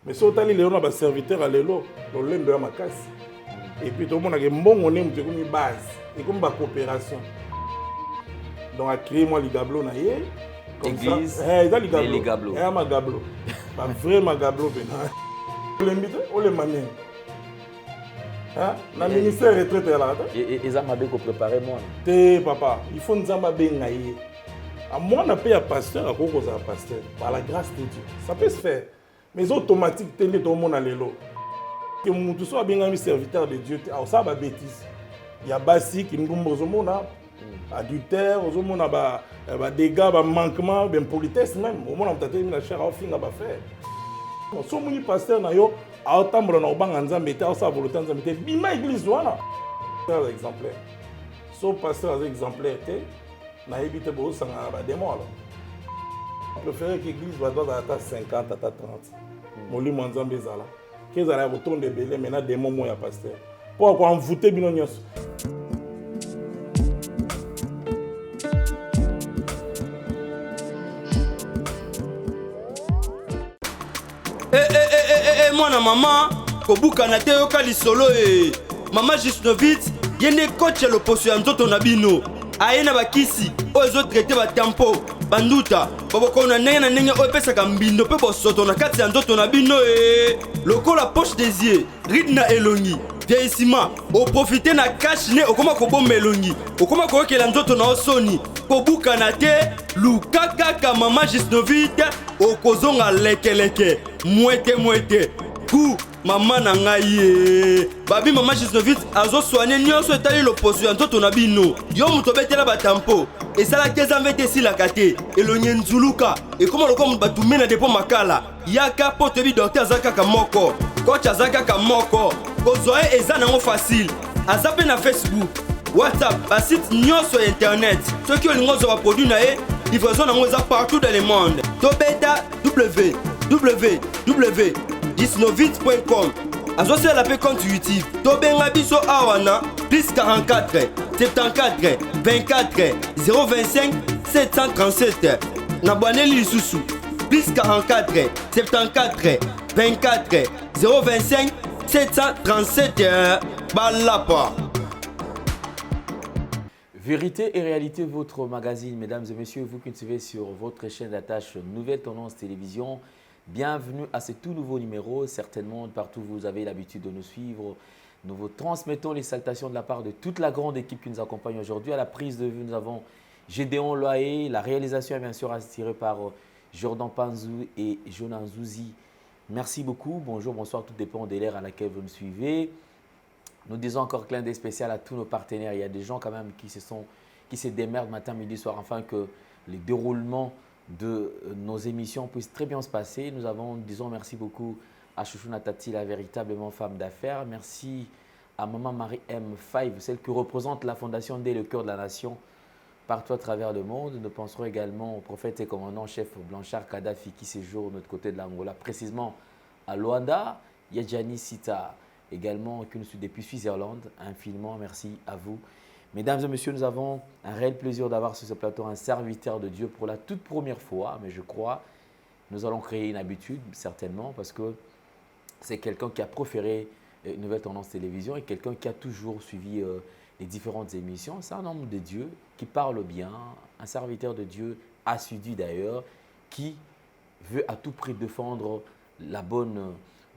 Mais si on a les serviteurs à l'élo, on l'aime de ma casse. Et puis tout le monde a un bon on aime comme une base et comme une coopération. Donc à créer moi les gablos na yé. Église. Les gablos. Eh ma gablo. Pas vraiment gablo ben. On l'invite, on les manie. Hein? La ministère retraite là. Et ça m'a bien préparé moi. Té papa, il faut nous amener na yé. À moi on a payé un pasteur, à quoi cause un pasteur par la grâce de Dieu. Ça peut se faire. Mais automatiquement tellement tout le monde à l'élo. Que mon tout soit bien un serviteur de Dieu, ça va bêtise. Il y a basi qui nous ont adultère, aux hommes a dégâts, manquement, politesse même. Au moins on t'a dit la chair à fin à faire. Si on pasteur na yo, à autant de nos bancs en Zambie, à sa volonté en Zambie, bima église voilà. C'est exemplaire. So pasteur exemplaire, na évité beau ça na démon alors. Je préfère que l'église va à 50 à 30. Mon lit en Zambie là. Qu'ils allaient retourner de belé maintenant des moments où il y a pasteur. Pourquoi on voûte binonios? Moi na maman, kobuka na te yoka lisolo Maman Gisnovitz, yene coach ya loposo ya nzoto na bino. Aye na bakisi, ozo traité ba tempo, banduta, baboko na ndenge oyo pesaka mbindo pe bosoto na kati ya nzoto na bino lokola poche des yeux, ride na elongi. Vieillissement, au profiter na cash ne okoma kobomba elongi, okoma koyokela nzoto na osoni. Kobuka na te, lukaka ka Maman Gisnovitz, okozonga lekeleke, mwete. Ku maman na ngai babi Maman Gisnovitz azo soigner nyonso etali loposo ya nzoto na bino. Yo muto betela batampo esala keza mvete sila kate elonye nzuluka ekoma lokoma batume na depo makala yaka po tebi docteur azaka ka moko coach azaka ka moko kozwa eza nango facile azape na Facebook WhatsApp ba site nyonso ya internet soki olingo zo ba produit na livraison nango eza partout dans le monde. To beta www.gisnovitz.com. Azosia la pe compte YouTube. Tobenga biso awana plus 44 74 24 025 737. Nabwaneli lisusu plus 44 74 24 025 737. Balapa. Vérité et réalité, votre magazine, mesdames et messieurs, vous qui nous suivez sur votre chaîne d'attache Nouvelle Tendance Télévision. Bienvenue à ce tout nouveau numéro. Certainement, partout où vous avez l'habitude de nous suivre, nous vous transmettons les salutations de la part de toute la grande équipe qui nous accompagne aujourd'hui. À la prise de vue, nous avons Gédéon Loaé. La réalisation est bien sûr assurée par Jordan Panzou et Jonan Zouzi. Merci beaucoup. Bonjour, bonsoir, tout dépend de l'ère à laquelle vous nous suivez. Nous disons encore clin d'œil spécial à tous nos partenaires. Il y a des gens quand même qui se démerdent matin, midi, soir, afin que les déroulements de nos émissions puissent très bien se passer. Nous disons merci beaucoup à Chouchou Natati, la véritablement femme d'affaires. Merci à Maman Marie M5, celle qui représente la Fondation D, le cœur de la nation, partout à travers le monde. Nous penserons également au prophète et commandant-chef Blanchard Kadhafi qui séjourne de notre côté de l'Angola, précisément à Luanda. Il y a Gianni Sita également qui nous suit depuis Suisse-Irlande. Infiniment merci à vous. Mesdames et messieurs, nous avons un réel plaisir d'avoir sur ce plateau un serviteur de Dieu pour la toute première fois, mais je crois nous allons créer une habitude, certainement, parce que c'est quelqu'un qui a proféré une Nouvelle Tendance Télévision et quelqu'un qui a toujours suivi les différentes émissions. C'est un homme de Dieu qui parle bien, un serviteur de Dieu assidu d'ailleurs, qui veut à tout prix défendre la bonne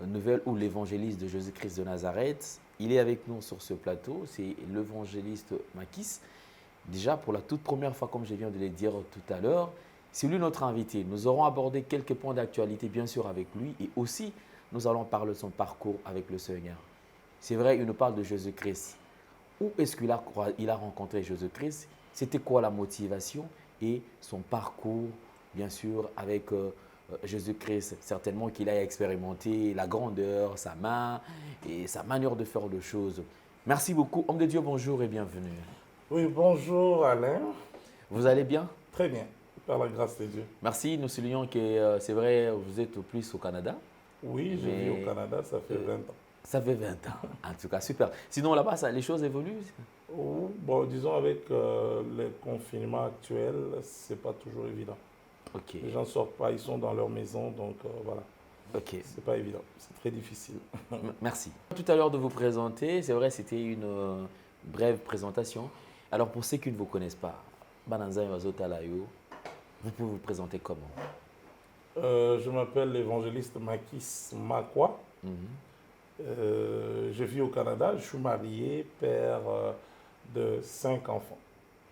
nouvelle ou l'évangéliste de Jésus-Christ de Nazareth. Il est avec nous sur ce plateau, c'est l'évangéliste Makis. Déjà, pour la toute première fois, comme je viens de le dire tout à l'heure, c'est lui notre invité. Nous aurons abordé quelques points d'actualité, bien sûr, avec lui. Et aussi, nous allons parler de son parcours avec le Seigneur. C'est vrai, il nous parle de Jésus-Christ. Où est-ce qu'il a rencontré Jésus-Christ? C'était quoi la motivation et son parcours, bien sûr, avec Jésus-Christ, certainement qu'il a expérimenté la grandeur, sa main et sa manière de faire les choses. Merci beaucoup. Homme de Dieu, bonjour et bienvenue. Oui, bonjour Alain. Vous allez bien? Très bien, par la grâce de Dieu. Merci. Nous soulignons que c'est vrai, vous êtes plus au Canada. Oui, je vis au Canada, ça fait 20 ans. Ça fait 20 ans, en tout cas, super. Sinon, là-bas, les choses évoluent? Bon, disons, avec le confinement actuel, ce n'est pas toujours évident. Okay. Les gens ne sortent pas, ils sont dans leur maison, donc voilà. Ok. C'est pas évident, c'est très difficile. Merci. Tout à l'heure de vous présenter, c'est vrai, c'était une brève présentation. Alors pour ceux qui ne vous connaissent pas, Bananza Yazotalayo, vous pouvez vous présenter comment? Je m'appelle l'évangéliste Makis Makwa. Je vis au Canada, je suis marié, père de 5 enfants.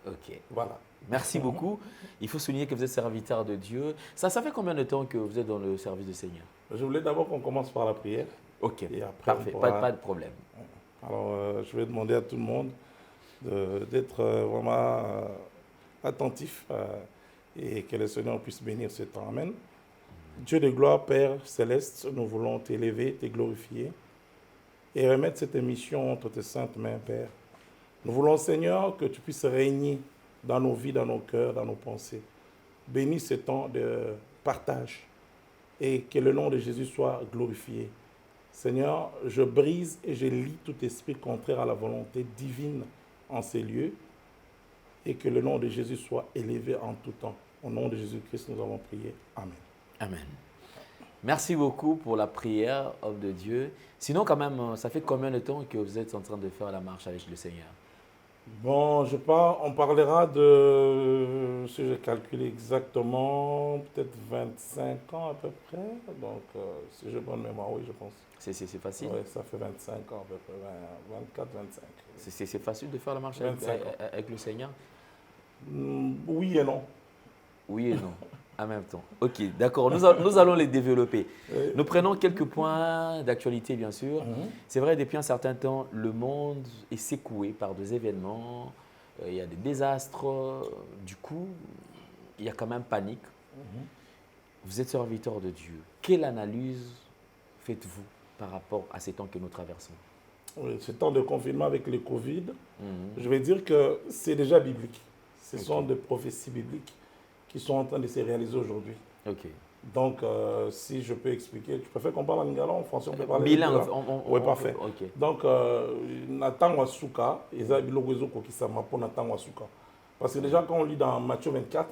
Ok. Voilà. Merci beaucoup. Il faut souligner que vous êtes serviteur de Dieu. Ça fait combien de temps que vous êtes dans le service du Seigneur? Je voulais d'abord qu'on commence par la prière. Ok, Et après, parfait, on pourra... pas de problème. Alors, je vais demander à tout le monde d'être vraiment attentif et que le Seigneur puisse bénir ce temps. Amen. Dieu de gloire, Père céleste, nous voulons t'élever, te glorifier et remettre cette émission entre tes saintes mains, Père. Nous voulons, Seigneur, que tu puisses régner dans nos vies, dans nos cœurs, dans nos pensées. Bénis ce temps de partage et que le nom de Jésus soit glorifié. Seigneur, je brise et je lie tout esprit contraire à la volonté divine en ces lieux et que le nom de Jésus soit élevé en tout temps. Au nom de Jésus-Christ, nous avons prié. Amen. Amen. Merci beaucoup pour la prière, homme de Dieu. Sinon, quand même, ça fait combien de temps que vous êtes en train de faire la marche avec le Seigneur? Bon, on parlera de, si je calcule exactement, peut-être 25 ans à peu près. Donc, si j'ai bonne mémoire, oui, je pense. C'est facile? Oui, ça fait 25 ans à peu près, 24, 25. C'est facile de faire la marche avec le Seigneur? Oui et non. Oui et non, en même temps. Ok, d'accord, nous allons les développer. Oui. Nous prenons quelques points d'actualité, bien sûr. C'est vrai, depuis un certain temps, le monde est secoué par des événements, il y a des désastres. Du coup, il y a quand même panique. Vous êtes serviteur de Dieu. Quelle analyse faites-vous par rapport à ces temps que nous traversons? Oui, ce temps de confinement avec le Covid, je vais dire que c'est déjà biblique. Ce sont des prophéties bibliques qui sont en train de se réaliser aujourd'hui. Ok. Donc, si je peux expliquer, tu préfères qu'on parle en lingala, en français, on peut parler bilingue. Oui, parfait. Ok. Donc, Nathan Wasuka, Eza Bilogozo Kokisama pour Nathan Wasuka. Parce que déjà, quand on lit dans Matthieu 24,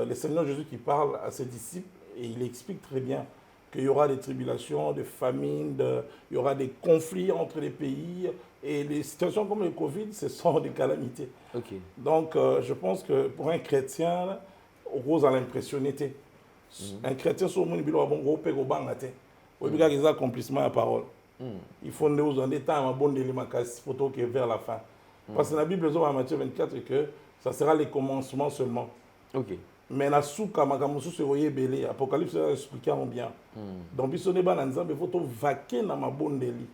le Seigneur Jésus qui parle à ses disciples, et il explique très bien qu'il y aura des tribulations, des famines, il y aura des conflits entre les pays. Et les situations comme le Covid, ce sont des calamités. Ok. Donc, je pense que pour un chrétien, Rose a l'impressionnité. Un chrétien, sur le monde, il a un gros pego bangate. Il y a des accomplissements à parole. Il faut nous en détail un bon élément photo qui est vers la fin. Parce que la Bible dit en Matthieu 24 que ça sera les commencements seulement. Ok. Mais la souka, makamusu se voyait belé. Apocalypse a expliqué en bien. Donc, si on est dans le il faut vaquer dans ma bonne délit.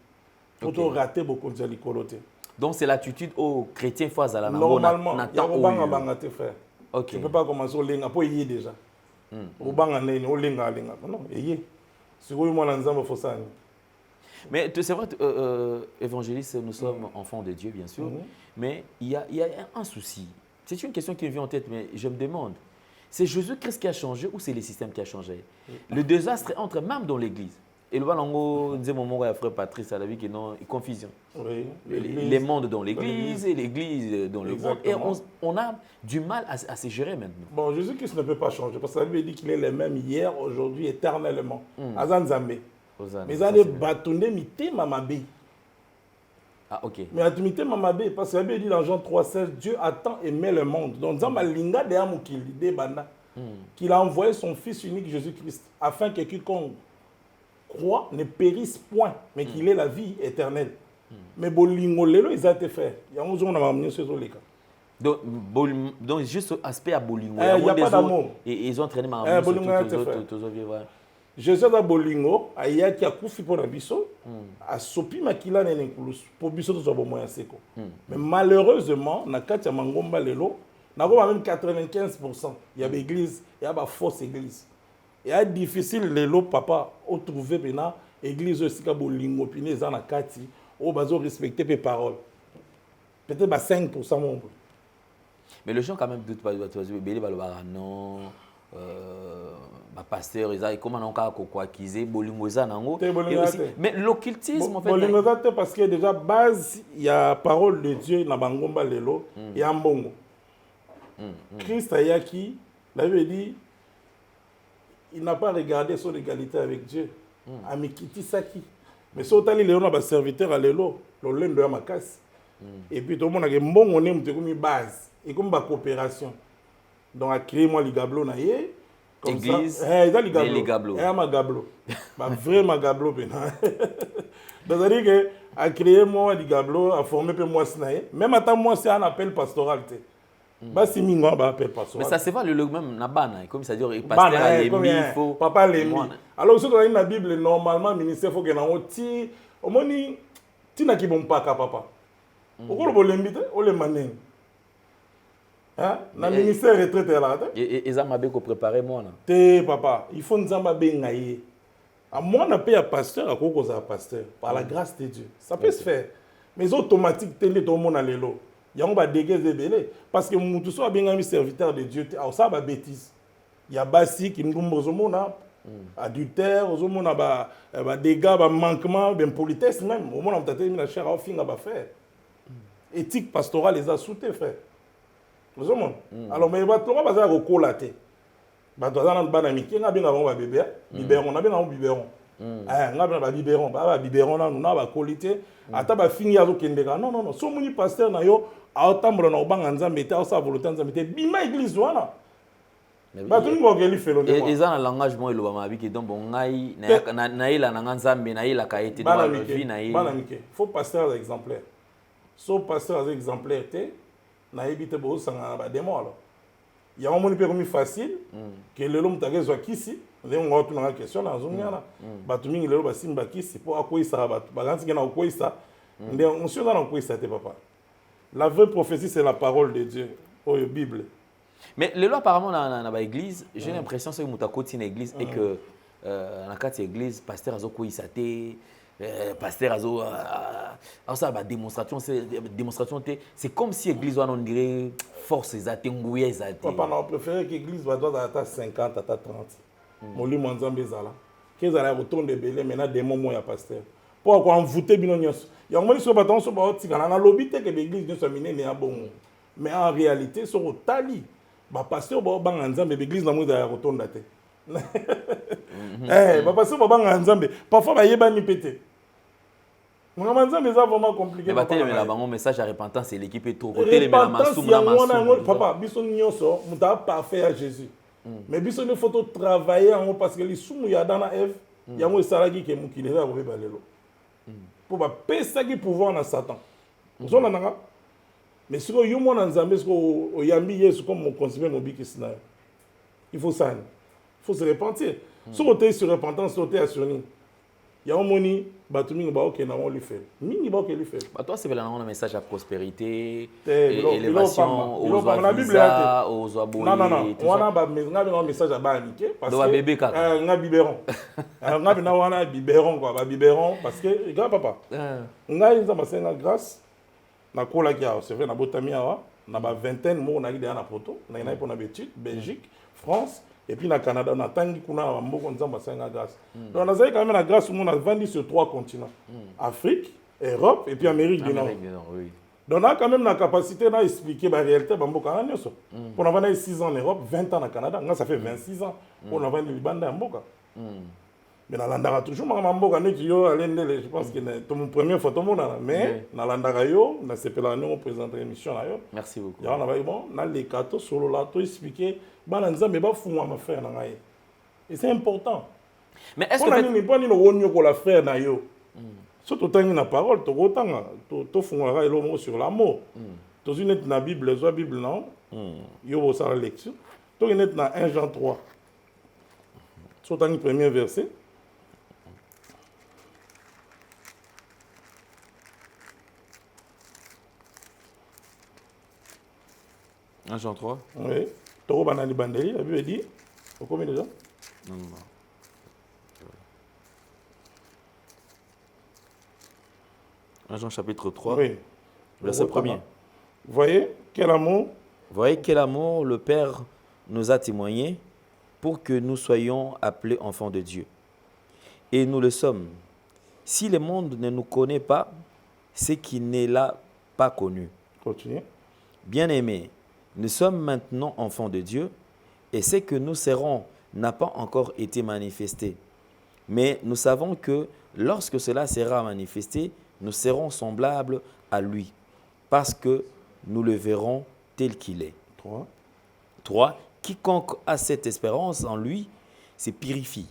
Il faut rater beaucoup de l'icoloté. Donc, c'est l'attitude aux chrétiens face à la normalement, il y a un bangate frère. Ok. Tu ne peux pas commencer au linga, pour y déjà. Au bangane, au linga. Non, y est. C'est où moi l'ensemble faut ça. Mais c'est vrai, évangéliste, nous sommes enfants de Dieu, bien sûr. Mais il y a un souci. C'est une question qui me vient en tête, mais je me demande. C'est Jésus-Christ qui a changé ou c'est le système qui a changé? Le désastre entre même dans l'Église. Et le Balango disait mon frère Patrice à la vie qu'il y a une confusion. Oui. Les mondes dans l'Église et l'Église dans le monde. Et on a du mal à se gérer maintenant. Bon, Jésus-Christ ne peut pas changer parce que la Bible dit qu'il est le même hier, aujourd'hui, éternellement. Azan Zambé. Mais ça des bâtonnés mité mamabé. Ah, ok. Mais à mité mamabé, parce que la Bible dit dans Jean 3,16, Dieu a tant aimé le monde. Donc, Zamba linga de amukili, de banda, qu'il a envoyé son Fils unique Jésus-Christ, afin que quiconque croit ne périsse point, mais qu'il ait la vie éternelle. Mais bolingo lelo ils ont été faits. Il y a un jour on a amené ce les cas. Donc juste aspect à bolingo. Il n'y a pas d'amour. Et ils ont entraîné ma Jésus a bolingo, a y a qui a koufi pour la biso, a sopi makila nene kulus pour biso to zobo moya seko. Mais malheureusement, na katia mangomba lelo, na ko même 95%. Il y a des églises, il y a des fausses églises. Il est difficile lelo papa au trouver bena église aussi ka bolingo pine za na kati au bazo respecter les paroles. Peut-être 5% mon. Mais le gens quand même doute pas belé balobara non pasteur ils comment on ka quoi qu'ils bolingo za nango mais l'occultisme en fait bolingo za parce que déjà base il y a parole de Dieu na bangomba lelo et en bongo. Christ ayaki la Bible dit il n'a pas regardé son égalité avec Dieu. amikitisaki. Mais so tali lelo na ba serviteur alelo, lolendo ya makasi. Et puis tout le monde a dit bon on est comme une base et comme ba coopération. Donc a créé moi ligablo na yé comme église, ça. Eh, ligablo. Eh ma gablo. Ba vraiment gablo pena. Donc ça dit que a créé moi ligablo, a formé peu moi sinaé. Même attends moi c'est un appel pastoral té. Bah si mingo ba appel pastoral. Mais ça c'est pas le même na bana comme ça dire pasteur a les il faut papa les mi. Alors sur dans la Bible normalement ministère faut que na oti au moni tina ki bon paka papa. Pourquoi vous l'invitez? On le manège. Hein? Dans le ministère retraité là. Et ça m'a bien préparé moi. Té papa, il faut nous en bien ngaïe. À moi on a payé un pasteur à cause d'un pasteur par la grâce de Dieu. Ça peut se faire. Mais automatique télé tout le monde a l'élo. Il y a un déguisé belé parce que nous tous sommes bien un serviteur de Dieu. Alors ça va bêtise. Il y a basi qui nous monde adultère, aux hommes a dégâts, manquement, politesse même. Au monde on t'a dit la chair à fin à faire. Éthique pastorale les a soutenus, frère. Vous savez, alors, mais il va tout le monde va recolater. Il va tout le monde va dire qu'il y a un bébé, biberon, on a bien un biberon. On a bien biberon, biberon, on a qualité. Attends, va finir avec un dégât. Non, non, non. Si on est pasteur, on a autant de gens qui ont été en sa volonté, bima église, voilà. Et ça le langage moi le bama biki donc bon ngai na ila na nzambe na ila ka été dans la vie na ila. Faut pasteur exemplaire. So pasteur exemplaire té na ebité bo sanga ba démon alors. Il y a un monde comme facile que le l'homme tagé zo kisi, les on va tout na question na zongana. Ba tu mingi le ba simba kisi pour akoisa ba ba ganti na akoisa. Ndé on se dans akoisa té papa. La vraie prophétie c'est la parole de Dieu au Bible. Mais les lois apparemment dans l'église, j'ai l'impression que tu as côté une église et que dans la église pasteur azo koisa té pasteur azo ça ba démonstration c'est comme si l'église on dirait force ezate nguye ezate. Papa on préfère que l'église va doit à 50 à 30. Moli monzambe zala. Que ça retourne de belé maintenant des moments ya pasteur. Pourquoi envoûter bino nyos. Ya ngoni so baton so ba tika na lobby te que l'église ne soit minée na bon. Mais en réalité so tali ba pasteur ba banga nzambe l'église na moza ya retourne te. Eh ba pasteur ba banga nzambe parfois ba yeba ni pété. Mon nzambe ça vraiment compliqué. Mais tellement là bango message à repentance c'est l'équipe est trop côté les mamasu papa biso nyonso muta parfait à Jésus. Mais biso ne faut travailler en parce que les sumu ya dana Ève ya mo salaki ke mukile za bobe balelo. Pour ba pesa ki pouvoir na Satan. Vous on nanga. Mais si vous avez un nzambe au yambi yesu comme mon concept mon bikisna. Il faut ça. Il faut se repentir. Si vous êtes sur repentance, vous êtes assuré. Il y a un moni, batumi ba ok na on lui fait. Mingi ba ok lui fait. Bah toi c'est là un message à prospérité, élévation, aux visa, aux abonnés. Non non non, on a un message à baniquer parce que bébé kaka. On a biberon. On a biberon quoi, ba biberon parce que grand papa. On a une nzamba grâce. Na kola ki c'est vrai na botami awa na ba vingtaine mo na ide na poto na ina pona betude Belgique France et puis na Canada na tangi kuna ba mboko nzamba senga grâce donc na zai quand même na grâce mo na vendu sur 3 continents Afrique Europe et puis Amérique du Nord oui. Donc on a quand même la capacité à expliquer la réalité de Mboka. On a 26 ans en Europe, 20 ans au Canada, ça fait 26 ans. On a 20 ans en Liban en Mboka. Mais dans l'andara toujours Mboka je pense que c'est mon premier photo mais dans l'andara yo na sepela nous présenter émission là yo. Merci beaucoup. Ya on a bon dans les cartes solo là to expliquer bana nzambe ba fungwa ma frère na ngai. Et c'est important. Mais est-ce que ni pas ni no wonyo ko la frère na yo. Surtout tant na parole to gotanga to fungwa ga elo mo sur l'amour. To une na Bible, la Bible non. Yo bo sa lecture. To une na 1 Jean 3. Surtout le premier verset. Jean 3. Oui. Toro banani bandeli, la Bible dit. Au combien déjà? Non. Jean chapitre 3. Oui. Verset 1er. Voyez quel amour. Voyez quel amour le Père nous a témoigné pour que nous soyons appelés enfants de Dieu. Et nous le sommes. Si le monde ne nous connaît pas, c'est qu'il ne l'a pas connu. Continuez. Bien-aimés, nous sommes maintenant enfants de Dieu et ce que nous serons n'a pas encore été manifesté. Mais nous savons que lorsque cela sera manifesté, nous serons semblables à lui, parce que nous le verrons tel qu'il est. 3. Quiconque a cette espérance en lui se purifie,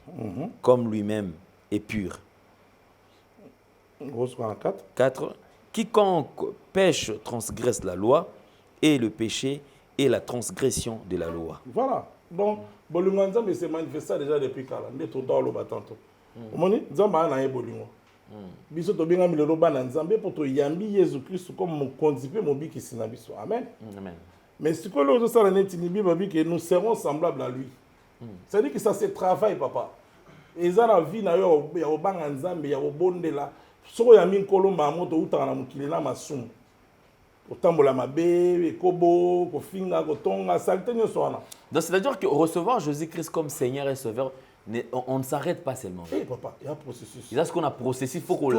comme lui-même est pur. 4. Quiconque pêche transgresse la loi, et le péché est la transgression de la loi. Voilà. Donc, Bolingo Nzambe s'est manifesté déjà depuis Kala. Nous sommes dans le batanto. Omoni Nzambe a naé Bolingo. Biso to benga milelo bana Nzambe pour to yambi Jésus Christ comme mon condipe mon biki sinabiso. Amen. Amen. Mais ce que l'autre ça la netinibi babi que nous serons semblables à lui. C'est-à-dire que ça se travaille papa. Et ça la vie na yo ya obanga Nzambe ya obondela. Soko ya min kolomba moto utanga na mukili na masumu. Otambola mabe, kobo, kofinga, kotonga, salté nyonso wana. Donc c'est-à-dire que recevoir Jésus-Christ comme Seigneur et Sauveur, on ne s'arrête pas seulement. Eh papa, il y a un processus. Il y a ce qu'on a processus, il faut qu'on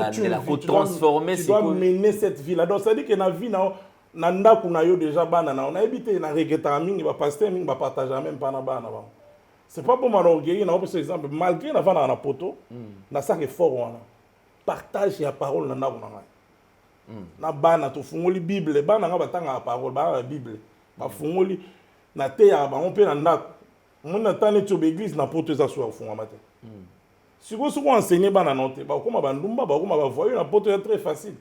transformer. Tu dois mener cette vie-là. Donc ça dit que la vie, nanda kuna yo déjà banana. On a évité na regeta mingi ba pasteur mingi ba partager même pas na bana ba. C'est pas pour m'orgueillir na par exemple malgré na vana na poto, na ça que fort wana. Partage la parole na kuna ngai. Na bana to fungoli Bible, bana nga batanga la parole, ba la Bible. Ba fungoli na te ya ba on pe na ndako. On attend les tubes église na poto za so funga matin. Si vous enseignez bana note, ba koma ba ndumba ba koma ba voyer na poto très facile.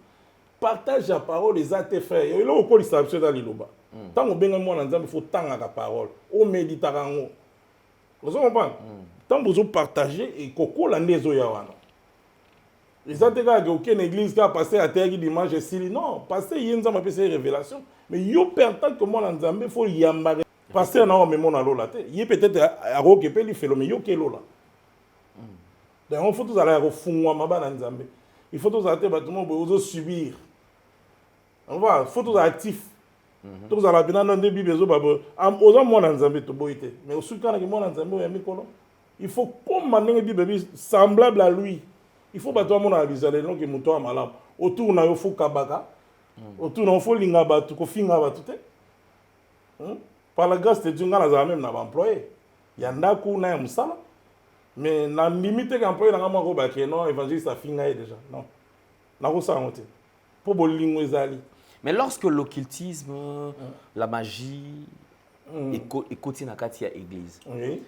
Partage la parole les ates frères. Et là, on ça dans liloba. Tant que bien moi il faut tanga la parole. On médite rango. Vous comprenez? Tant que vous partagez et koko la nezo ya wana. Les ates gars que aucune église qui a passé à terre dimanche et non, passer yenza m'a fait révélation. Mais yo pertant que moi nzambe faut yambare. Passer na o memo na lola te. Yé peut-être à rokepe li felo mais yo ke lola. Donc on faut tous aller refungwa mabana nzambe. Il faut tous arrêter bâtiment pour subir. On va, il faut tous actifs. Tous à la bina non de bibezo babo. Aux hommes moi nzambe to boité. Mais au sud kana ki moi nzambe o yami kono. Il faut comme mané bibe semblable à lui. Il faut bâtiment mon avisale non que muto amala. Autour na yo faut kabaka. Autour na faut linga batu ko finga batu te. Par la grâce de Dieu ngana za même na ba employé. Yanda ku na musala. Mais na limite qu'employé na ngama ko ba ke non évangéliste a finga déjà. Non. Na ko sa monter. Pour bolingo ezali. Mais lorsque l'occultisme, la magie, et continue à katia église, oui.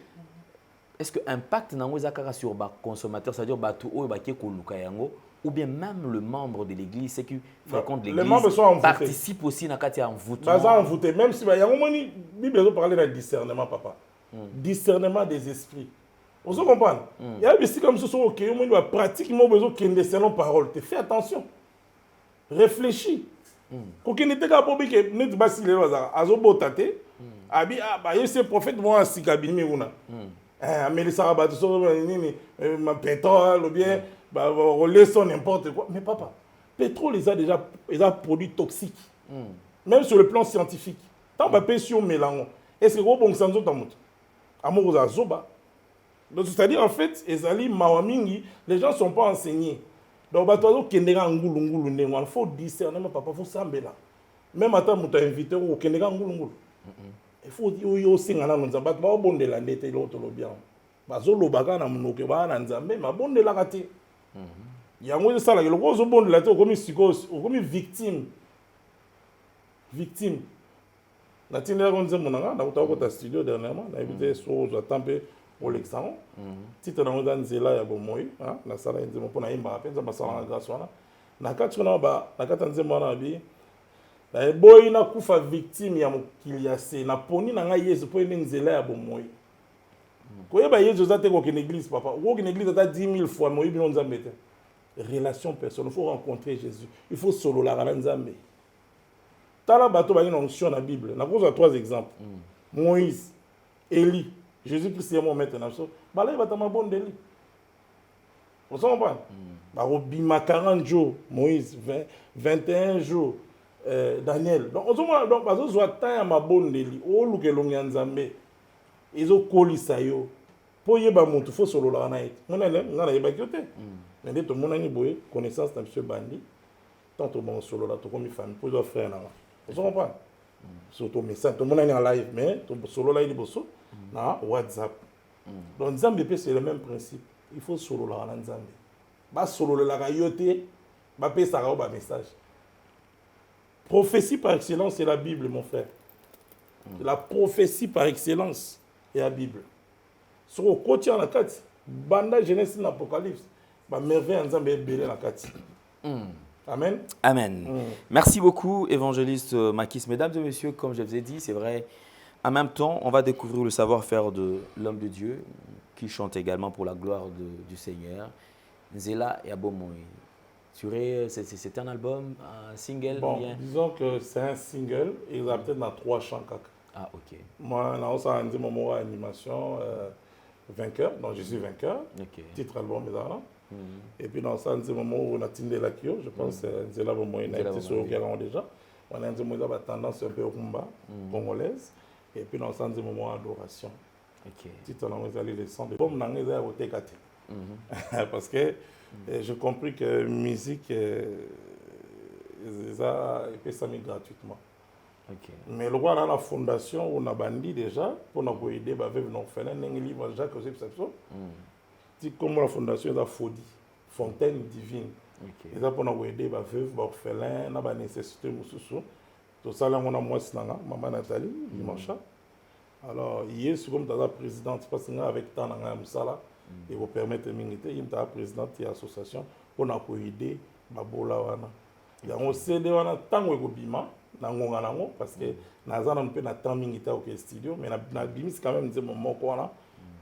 Est-ce que l'impact n'a sur les consommateurs, c'est-à-dire ou bien même le membre de l'église, c'est qui fréquente l'église, participe aussi à katia envoûtement? Même si il y a un moment, Bible parler de discernement, papa. Discernement des esprits. Vous comprenez? Il y a des choses comme ce sont ok, on doit pratiquement besoin qu'il y ait des paroles. Fais attention. Réfléchis. Quand il n'était pas pour que nous bassi les lois à zobotate, abi ah il c'est prophète moi si kabini una. Mais les sarabats sont ma pétrole ou bien relaison n'importe quoi. Mais papa, pétrole ils a produit toxique. Même sur le plan scientifique. Tant que pas sur mélange. Est-ce que bon sans autre amour? Amour aux zoba. Donc c'est-à-dire en fait, ezali mawamingi, les gens sont pas enseignés. Donc, il faut discerner, papa, il faut s'embêter. Même à temps, tu as invité au Kénéga Ngulungul. Il faut dire aussi que nous avons bon de la nette et l'autre bien. Parce que nous avons bon de la raté. Il y a un ça, le gros bon de la tête, comme victime. Victime. La tinière, on dit, on a un studio dernièrement, on a invité sur le temple. Pour l'examen, si tu as un zéla ya bomoy, na sala nzemo pona imba penza basala grâce wana. Na kati na ba na kati nzemo na bi. Na boy na kufa victime ya mokiliase na poni na ngai Yesu po nzela ya bomoy. Ko yeba Yesu zate ko ke église papa. Ko ke église ata 10 000 fois moyi bino nzambe te. Relation personnelle, il faut rencontrer Jésus. Il faut solo la rana nzambe. Tala bato ba une onction na Bible. Na cause 3 exemples. Moïse, Élie, Jésus-Christ est mon maître. Bah là, il va t'en bon délit. Vous comprenez? Bah, au bima 40 jours, Moïse, 21 jours, Daniel. Donc, on se voit, donc, parce que je vois tant ma bonne délit. Oh, le que l'on y a nzambe. Ils ont collé ça yo. Pour y avoir mon tout faut solo la naït. On a y a kyote. Mais dès tout le monde a une bonne connaissance de monsieur Bandi. Tant que bon solo là, tout comme une famille, pour y faire là. Vous comprenez? Surtout message, tout le monde est en live, mais tout solo là il est beau. Na WhatsApp. Donc Nzambe c'est le même principe. il faut solo la nzambe. Ba solo la kayote, ba pesa ka ba message. Prophétie par excellence, c'est la Bible, mon frère. La prophétie par excellence est la Bible. Sur le côté en la carte, banda Genèse et l'Apocalypse, ba merveille nzambe est belé la carte. Amen. Amen. Merci beaucoup, évangéliste Makis. Mesdames et messieurs, comme je vous ai dit, c'est vrai, en même temps, on va découvrir le savoir-faire de l'homme de Dieu qui chante également pour la gloire du Seigneur. Nzela et Abomoy. C'est un album, un single Bon, bien. disons que c'est un single et il a peut-être dans 3 chants. Ah, ok. Moi, on a un moment animation vainqueur, donc je suis vainqueur. Ok. Titre album, et puis dans ça, un moment où on a Tindé la Kyo, je pense que c'est là où on a été sur le Galant déjà. On a un moment où tendance un peu rumba congolaise. Et puis dans ça, un moment d'adoration. Ok. Titre là, on a les sons de comme dans les airs parce que j'ai compris que musique, ça peut s'amener gratuitement. Okay. Mais le roi dans la fondation, on a bandi déjà pour nous aider à vivre nos frères. Un livre Jacques Joseph Sapso. Comme la fondation est la Fodi, fontaine divine. Et ça pour nous aider à vivre nos orphelins, nos nécessités, tout ça là on a moi maman Nathalie dimanche. Alors hier c'est comme la présidente parce que avec tant dans Moussala et vous permettre miniter, il est présidente de l'association pour nous aider à bola wana. Il y a un CD wana tango ekobima. Parce que naza na mpe na temps mingi ta au studio mais na bimis quand même des moments quoi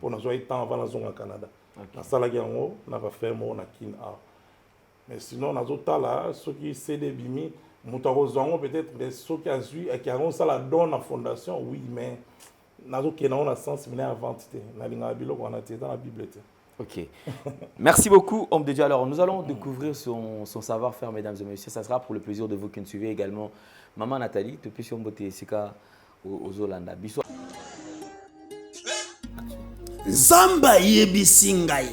pour nous avoir temps avant la zone au Canada na sala yango na va faire mo na kin a mais sinon nazo tala ceux qui CD bimi mutako zongo peut-être mais ceux qui a vu et qui a ça la donne la fondation oui mais nazo kena on a sens mais avant tité na linga bilo ko na tité dans la Bible. Ok. Merci beaucoup, homme de Dieu. Alors, nous allons découvrir son savoir-faire, mesdames et messieurs. Ça sera pour le plaisir de vous qui nous suivez également. Maman Nathalie, depuis si on botte sika aux Hollanda. Bisous. Zamba yebisi ngai.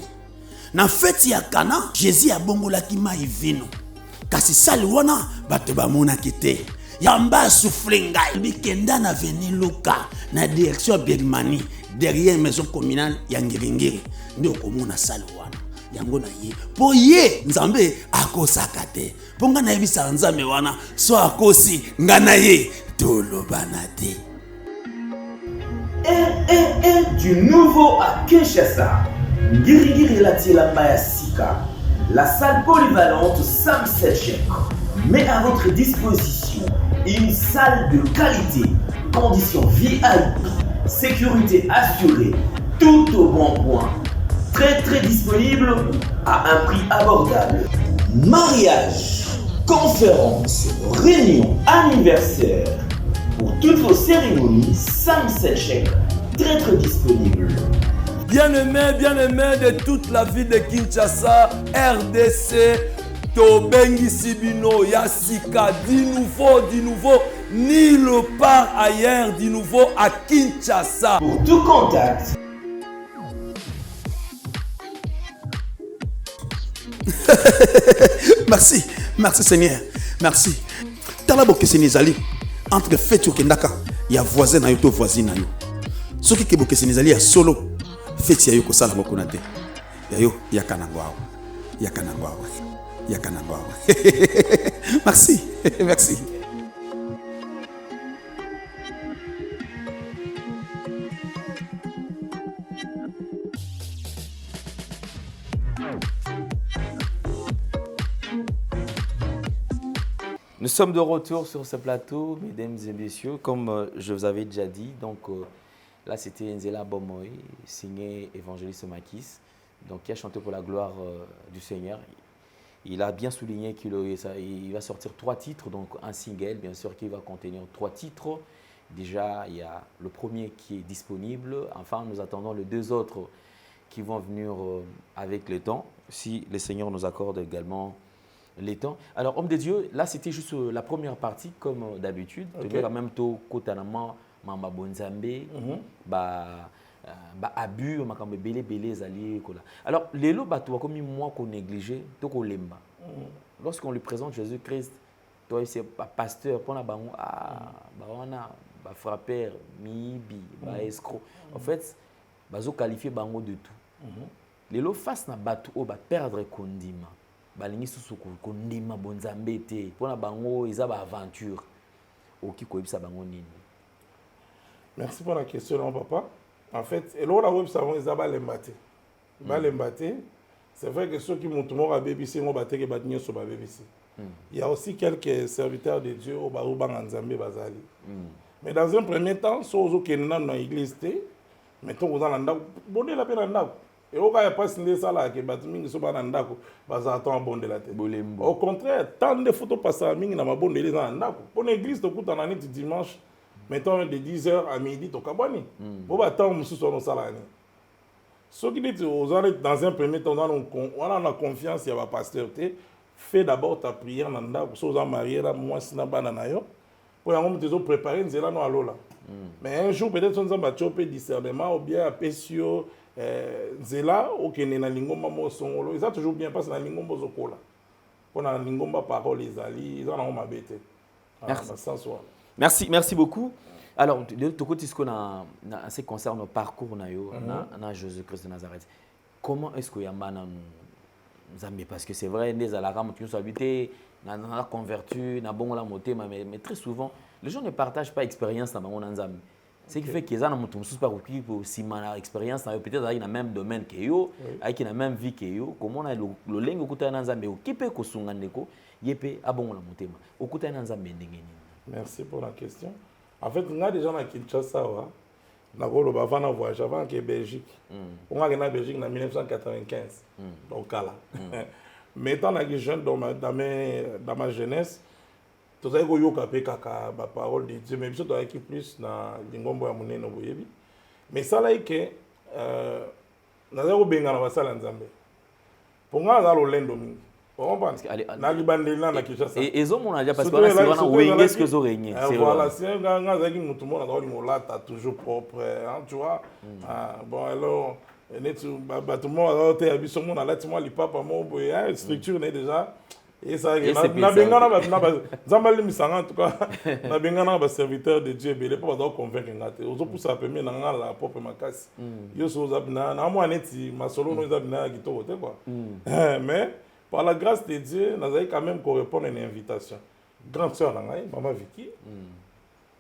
Na feti ya Kana, Jésus abongolaki mai vino. Kasi sali wana bato bamonaki te. Yamba souffle ngai. Bikenda na veni Luka na direction Birmanie derrière maison communale ya Ngiringiri. Ndio komona sali wana. Yango na ye. Po ye nzambe akosaka te. Po nga na yebisa nzambe wana so akosi nga na ye tolobana te. Du nouveau à Kinshasa, Ngirigiri Latilamba ya Sika, la salle polyvalente Sam Selchek met à votre disposition une salle de qualité, conditions VIP, sécurité assurée, tout au bon point, très disponible à un prix abordable. Mariage, conférences, réunions, anniversaires, pour toutes vos cérémonies, Sam Selchek, très disponible. Bien-aimés de toute la ville de Kinshasa, RDC, Tobengi Sibino, Yassika, du nouveau, nulle part ailleurs, du nouveau à Kinshasa. Pour tout contact, Merci Seigneur. Merci. Talabo keseni zali entre fetu kendaka ya voisin na yo to voisine na yo. Soki ke bokeseni zali ya solo feti ya yo ko sala moko na te. Ya yo ya kanangwa. Merci. Nous sommes de retour sur ce plateau, mesdames et messieurs, comme je vous avais déjà dit. Donc là, c'était Nzela Bomoy, signé évangéliste Makis, donc qui a chanté pour la gloire du Seigneur. Il a bien souligné qu'il va sortir 3 titres, donc un single, bien sûr, qui va contenir 3 titres. Déjà, il y a le premier qui est disponible. Enfin, nous attendons les 2 autres qui vont venir avec le temps, si le Seigneur nous accorde également les temps. Alors, homme de Dieu, là, c'était juste la première partie, comme d'habitude. Okay. En même temps, kotanama, mama bonzambe, abus, makambe belé zali kola. Alors, les lots bateaux comme moi qu'on négligé, to ko lemba. Lorsqu'on lui présente Jésus-Christ, toi c'est pasteur, pour la bango frappeur, mibi, escroc. En fait, bazo qualifier bango de tout. lelo face na bato o ba perdre kondima balingi susu kondima bonzambe te pona bango eza ba aventure oki koyebisa bango nini. Merci pour la question, non, papa. En fait, et là, on savons ils ont l'embaté. L'embaté, c'est vrai que ceux qui montent à BBC, on va battre que battre sur BBC. Il y a aussi quelques serviteurs de Dieu au Barouba Nzambe Bazali. Mais dans un premier temps, ceux qui sont dans l'église, mettons aux Ananda, bonne la peine en et au cas où pas signé ça là, que Batming soit dans l'Andako, Bazaton bon de la tête. Au contraire, tant de photos passent à Ming dans ma bonne de l'église en Andako. Pour l'église, tu écoutes en année dimanche. Mettons de 10h à midi, tu as Kabani. Bon, attends, nous sommes dans salani. Ce qui dit dans un premier temps, on a confiance, il y a un pasteur. Fais d'abord ta prière, pour ceux qui sont mariés, moi, si tu as pour te préparer, nous allons à l'eau. Mais un jour, peut-être, on va choper discernement ou bien à Pessio, Zela, ou qui est dans l'ingomba Mosongolo. Ils ont toujours bien passé dans l'ingomba Zokola. Pour la l'ingomba parole, ils ont ma bête. Merci beaucoup. Alors, de tout côté, ce qu'on a, en ce qui concerne le parcours na Jésus-Christ de Nazareth, comment est-ce que Yamba Nzambe, parce que c'est vrai, des alarmes qui nous sont habités, na converti, na bon la moté, mais très souvent, les gens ne partagent pas l'expérience dans bon Nzambe. Ce qui fait qu'ils ont un pas aussi mal expérience, peut-être dans le même domaine que yo, avec la même vie que yo, comment on a le lingue au Nzambe, qui peut kosungandeko, yepé a bon la moté, au côté Nzambe ndengeni. Merci pour la question. En fait, on a déjà dans Kinshasa, on a voyagé avant que Belgique. On a gagné Belgique en 1995. Donc là. Mais étant jeune dans ma jeunesse, tout ça, il y a la parole de Dieu. Mais surtout avec plus dans l'ingombo ya munene boyebi. Mais ça là que na zero benga na basala nzambe. Pour moi, ça le lendo mingi. Na libandela na Kinshasa. Et ils ont déjà parce que là c'est vraiment oui ce que zo régné. Voilà, c'est un gars zaki mutu mona dans l'imolata toujours propre, hein, tu vois. Bon alors tout le monde a été habitué à la timo li papa mo boy, structure n'est déjà et ça na benga na zambali misanga en tout cas na benga na ba serviteur de Dieu belé pas ba convaincre ngate. Ozo poussa premier na ngala propre makasi. Yo so zabina na mo aneti masolo no zabina kitoko te quoi. Mais par la grâce de Dieu, nous avons quand même répondre à une invitation. Grande sœur, maman Vicky,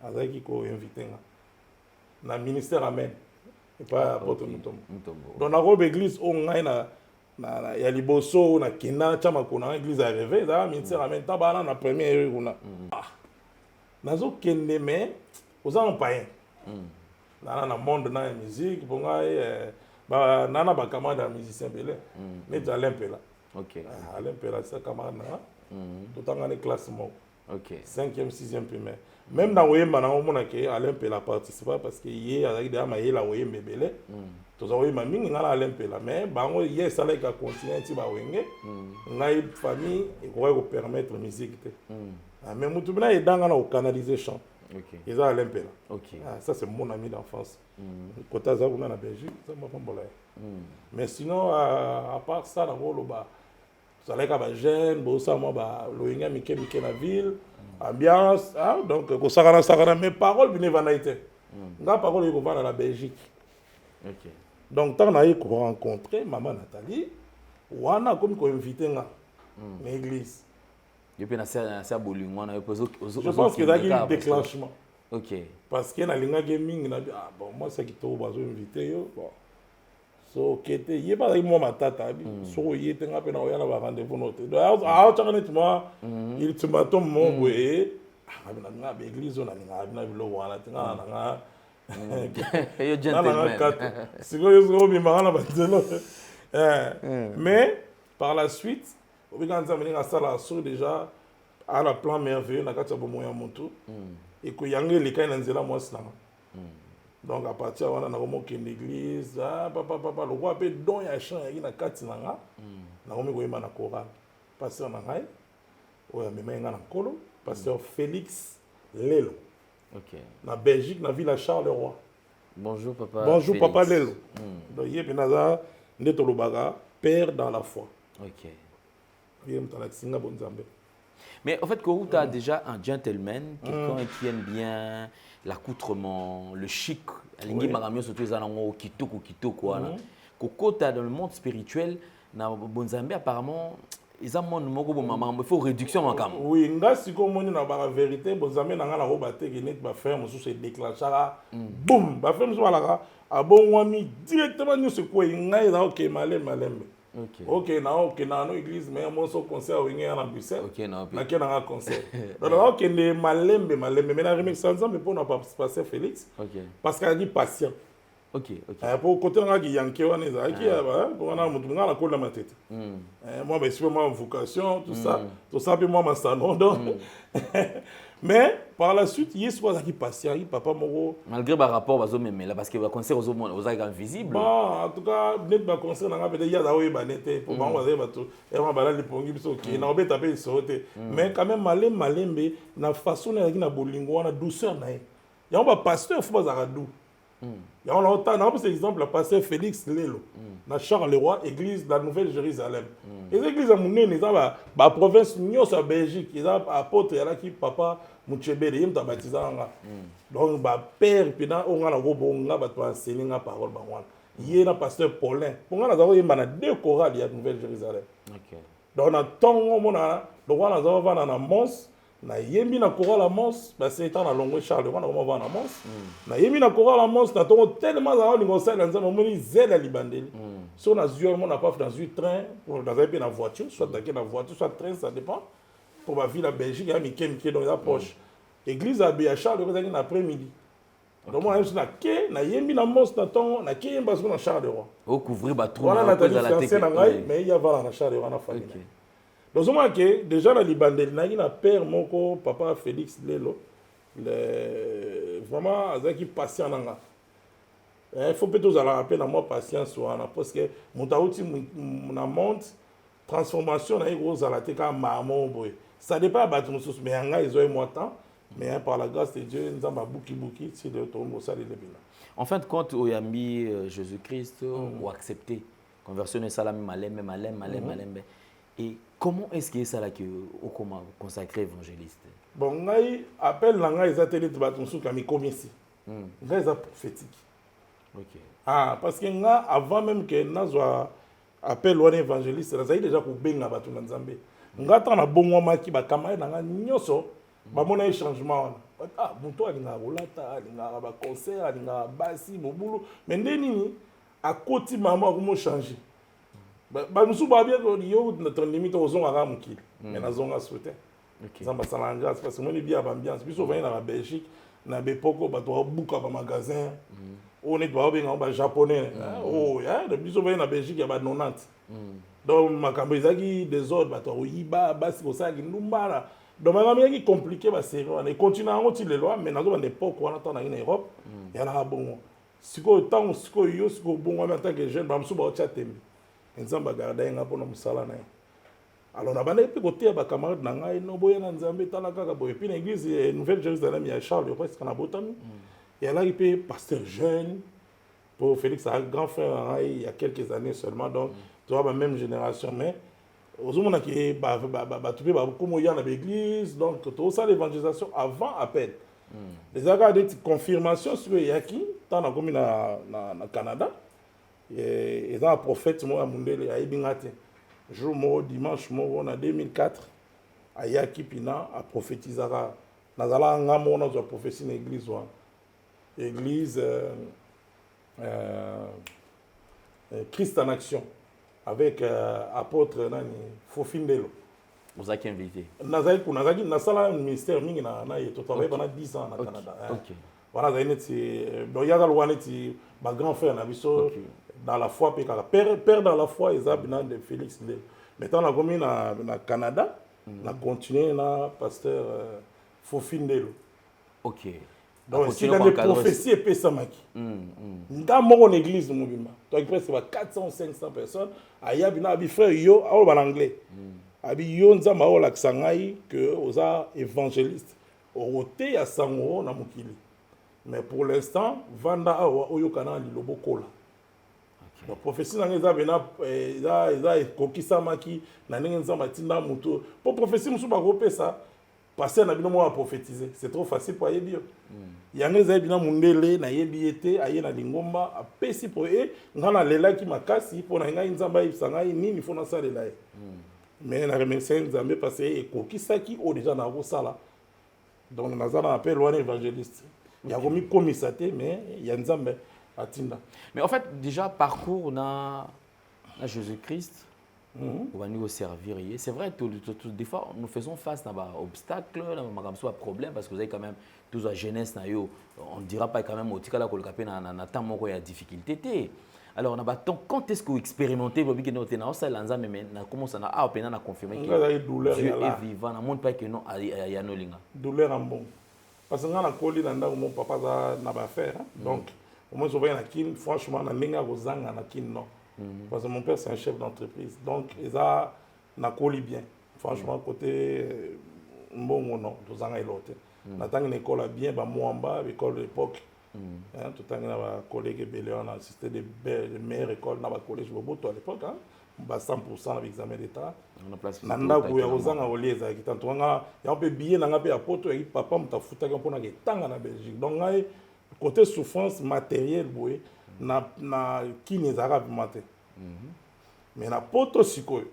nous avons invité dans le ministère Amen. Et pas à Porto Mutombo. Dans la église, on a il y a les bossos, on a Kina, Chamakona, l'église a rêvé, dans le ministère Amen, Tabana, la première heure. Nous avons Kende, mais nous avons pas un. Dans le monde de la musique, nous avons camarade de musicien belé. Mais tu as l'impéla. Ok. Alain Pera, c'est camarade, tout le temps dans les classements. Ok. 5e, 6e primaire. Même dans Oyemba, Alain Pera participe parce qu'il y a des gens qui ont été bébés. Tout ça, Oyemba, il y a Alain Pera. Mais il y a des gens qui ont continué à être une famille qui pourrait permettre la musique. Mais tout le monde est dans la canalisation. Ils ont Alain Pera. Ça, c'est mon ami d'enfance. Côté Azar, on a la Belgique, ça m'a fait. Mais sinon, à part ça, dans le bas, ça allait comme jeune, loinga mike na ville, ambiance, donc ko sakana mes paroles venaient vanaité. Nga parole ko va dans la Belgique. OK. Donc tant na ko rencontrer maman Nathalie, wana comme ko inviter nga na église. Depuis na ça bolingo na je pense que ça a un déclenchement. OK. Parce que na linga gaming na bon moi c'est qui to bazo inviter yo bon. So kete ye ba mo matata bi so ye tenga pe na oyana ba rendez-vous note do a chakane tuma il tuma to mo boye na nga be église na nga na bilo wana tenga na nga yo gentleman sigo yo bi mangana ba zelo mais par la suite obikanza meninga sala so déjà à la plan merveilleux na kati bo moya montu et ko yange le kai na nzela mo sna. Donc à partir de là, on a une église, papa, le roi peut donner un chant qui na katinanga, na on a une chorale. Pasteur Nangai, on a même un colo, pasteur Félix Lelo. OK. Na Belgique, na ville à Charleroi. Bonjour papa. Bonjour Félix. papa Lelo. Donc il y a benaza ndetolobaga père dans la foi. OK. Il mtala singa bonzambe. Mais en fait, Korouta a déjà un gentleman, quelqu'un qui aime bien l'accoutrement, le chic. kokota dans le monde spirituel na bonzambe apparemment ils ont il faut réduction makambo. Oui, nga siko moni na ba vérité bonzambe na nga na roba te net ba faire musu se déclenchera boum ba faire musu balaka abongwami directement nous se ko nga eza OK malembe. OK na no église mais mon so concert au ngé na Bruxelles. OK na na ke na concert. Donc OK ne malembe mais na remix ensemble pour na passer Félix. OK. Parce qu'il a dit patient. OK. Pour côté nga ki yanké wana za ki pour na mutu nga na kola ma tête. Moi ben c'est ma vocation tout ça puis moi ma salon donc. Mais par la suite il est soit qui patient papa moko malgré ba rapport bazo memela parce que ba concert aux invisible. Bon en tout cas net ba concert na peut-être ya dawe ba nete pour ba waze ba to et ma bala lipongi biso ki na obeta pe sote mais quand même malembe na façon na bolingo na douceur na ye. Ya ba pasteur faut ba dou. Il y a un exemple, le pasteur Félix Lelo, dans Charleroi, église de la Nouvelle-Jérusalem. Les églises à Mouné, ils ont la province Nyos à Belgique, ils ont apôtre qui papa Mouchebe, ils ont baptisé. Donc, père, puis on a un gros on a enseigné la parole. Il y a un pasteur Paulin. On a deux chorales à la Nouvelle-Jérusalem. Donc, on a tant on a Mons. Na yembi na chorale à Mons, bah c'est étant na longue Charleroi na comment va na Mons. Na yembi na chorale à Mons, na tongo tellement za on conseil dans un moni zela libandeli. So na zuo mon na pas dans un train pour dans un peu na voiture, soit dans la voiture, soit train ça dépend. Pour ma ville à Belgique, il y a Mikem qui est dans la poche. Église à Charleroi dans l'après-midi. Donc moi je na ke na yembi na Mons na tongo na ke yemba so na Charleroi. Au couvrir ba trou na la tête. Mais il y a va na Charleroi na famille. Donc, je déjà, la Libandel, il y a un père, mon papa Félix Lelo, vraiment, il est patient. Il faut peut-être vous rappeler à moi patience, parce que mon monte, transformation, ça dépend de la mais ils ont moins de temps, mais par la grâce de Dieu, nous avons beaucoup si de en fin de compte, au Yambi, Jésus-Christ, ou accepté, conversion de salam, malem. Et comment est-ce que ça là que au comment consacré évangéliste? Bon, ngai appelle la ngai ateliers de batonsu comme commissi. Ngai za prophétique. OK. Ah parce que nga avant même que nazwa appel wana évangéliste, là ça déjà ko benga batu na Nzambe. Nga ta na bongo maki ba kamay na nga nyoso ba mona changement wana. Ah, bunto alinga rolata, alinga ba concert, alinga basi mobulu, mais ndeni a koti mama ko mo changer. Ba musu ba bien ko yo notre limite aux on ara mukili mais na zonga souhaité ça ba salanga parce que moi ni bien ambiance puis souvent na Belgique na bepoko ba to buka ba magasin on est doit bien ba japonais oh ya de souvent na Belgique ya ba 90 donc makambo ezaki des autres ba to yiba basi ko sa ki numbara donc makambo yaki compliqué ba série on est continue en ti les lois mais na zo ba époque on attend na Europe ya na bon siko tant siko yo siko bon en tant que jeune ba musu ba tia tembe nzamba garder nga pona musala na alors na bana pe côté ba camarade na ngai no boya na Nzambe tala kaka boye puis na église Nouvelle Jérusalem ya Charles presque na botami et là il peut pasteur jeune pour Félix a grand frère il y a quelques années seulement donc tu vois la même génération mais aux hommes qui ba tu ba comme il y a na l'église donc tout ça l'évangélisation avant appel les aga de confirmation sur yaki tant na comme na Canada. Et un prophète moi mundele a ibingate jour dimanche on a 2004 ayaki pina a prophétisera nazala ngamo on a prophétie na église wa église Christ en action avec apôtre nani Fofindelo vous avez invité nazaki na sala ministère mingi na to travailler pendant 10 ans na Canada. OK voilà zaineti do yaga lwaneti ba grand frère na biso dans la foi père dans la foi ezabina de Félix Lelo maintenant on a commis na Canada on a continué na pasteur Fofindelo. OK donc si dans les prophéties et pesamaki dans mon église mobima donc presque 400 500 personnes ayabina abi frère yo en anglais abi yo nzamba o laksangai que oza évangéliste oroté ya sango na mukili mais pour l'instant vanda awa oyo kana lilobokola. La prophétie n'a pas kokisa maki na ndenge nzamba tinda muto pour prophétie musu ba grouper ça pasteur na bino mo a prophétiser, c'est trop facile pour yebio. Yango za bina mundele na yebiete aye na lingomba apesi pour e ngana lela ki makasi pour na ngai nzamba ibsanga nini fona salela e. Mais na remercier nzambe parce que ekokisaki o déjà na ko sala. Donc nazana appel loin évangéliste. Ya komi komisate mais ya nzambe atinda. Mais en fait déjà parcours na Jésus-Christ. On va nous servir. C'est vrai, des fois, nous faisons face à des obstacles, à problème, parce que vous avez quand même toute la jeunesse, on ne dira pas quand même au tika la kolkape na temps où il y a difficulté. Alors, quand est-ce que vous expérimentez, vous avez dit que vous avez commencé à confirmer que Dieu est vivant, on ne montre pas que non, il y a no linga. Douleur en bon. Parce que na koli nanda mon papa na ba faire. Donc, au moins, je vois na kin, franchement, na linga rozanga na kin non. Parce que mon père, c'est un chef d'entreprise. Donc, ils ont nakoli bien. Franchement, côté bon ou non, tous en l'autre. Natang une école bien, bah Moamba, l'école de l'époque. Tout le temps, il y a un collègue belé, on a assisté des meilleures écoles dans le collège Boboto à l'époque. Bah 100% avec l'examen d'État. Nanda kuya kozanga olieza qui tant nga ya on peut billet na ngape apoto et papa mtafuta kwa pona ketanga na Belgique. Donc ngai côté souffrance matérielle boye na kini zarabe maté. Mais na poto sikoyo.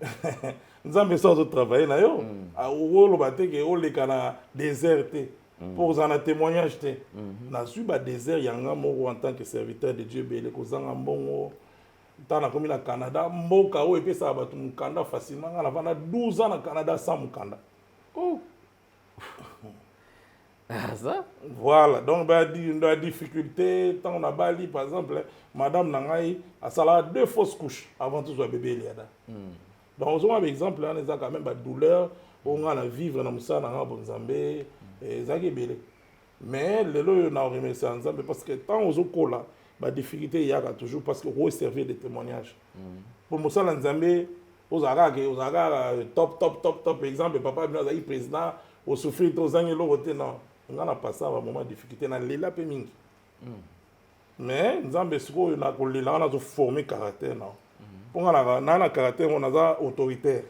Nzambe sans travailler na yo. A wolo bateke o le kana déserté. Pour en témoignage te. Na su ba désert yanga moko en tant que serviteur de Dieu belé kozanga mbongo. Tana comme na Canada, mboka o epesa batu mukanda facilement na vana 12 ans na Canada sans mukanda. Oh. Ça? Voilà, donc la difficulté, tant on a bali par exemple, madame Nangaï a salé 2 fausses couches avant tout ce bébé liada. Donc on a un exemple, on a quand même des douleurs, on a vivre dans Moussa, dans le Bonzambé, et ça est belé. Mais le lot on a remercié ensemble parce que tant on a là, la difficulté il y a toujours parce que on servir des témoignages. Pour Moussa Nzambé, aux Arabes, top exemple, papa bien a président, au souffrir aux années l'autre non. On a passé un moment de difficulté dans l'élan peu mingi. Mais Nzambe siko na ko lela on a formé caractère non. Pour na caractère on a autoritaire.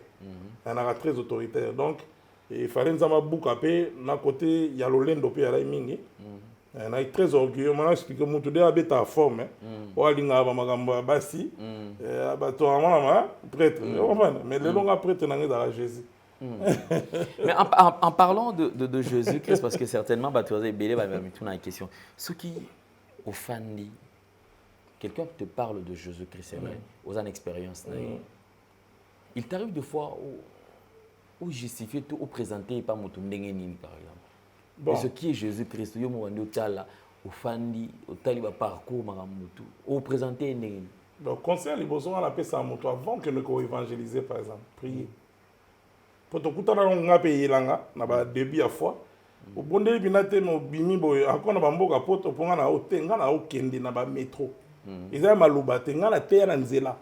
On a très autoritaire. Donc il fallait Nzamba boukape na côté ya lolendo pe ya mingi. On est très orgueilleux. On a expliqué que tout est en forme. On a dit que basi, prêtre. Mais les longs prêtres n'ont Jésus. Mais en parlant de Jésus-Christ, parce que certainement, tu vas belé une question. Ce qui offendit, quelqu'un te parle de Jésus-Christ, c'est vrai, aux en expérience. Il t'arrive des fois où justifier tout, ou présenter pas mon nini par exemple. Bon. Ce qui est Jésus-Christ, yo mo wandi tala ofandi otali ba parcours maramutu ou présenter nini. Donc conseil les besoins la paix ça moto avant que nous évangéliser par exemple, prier. Pour to kutana nga payer langa na ba début à fois. Au bondeli binate no bimi boy encore na bamboka poto ponga na otenga na okende na ba métro. Ils maluba tenga na terre na nzela.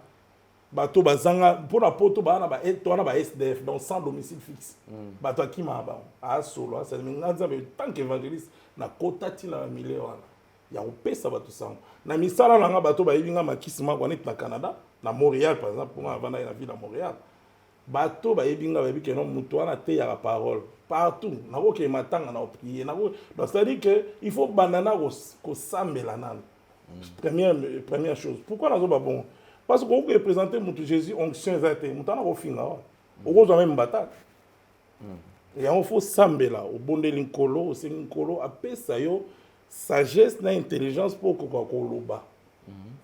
Bato bazanga pour la poto ba na ba SDF donc sans domicile fixe. Bato akima ba a solo ça menganza be tant qu'évangéliste na kotati na milieu wana. Ya opesa bato sang. Na misala na nga bato ba yinga makisima kwa net na Canada, na Montréal par exemple pour avant na ville à Montréal. Bato ba yinga ba bi que non muto wana te ya la parole partout. Na ko ke matanga na prier na ko donc ça dit que il faut banana ko sambela nan. Première chose. Pourquoi na zo ba bon? Parce qu'on peut présenter Jésus onction exacte, on a finga. On a même bataille. Et on faut sambela au bon de l'incolo, au senincolo, après ça yo sagesse et intelligence pour que koloba.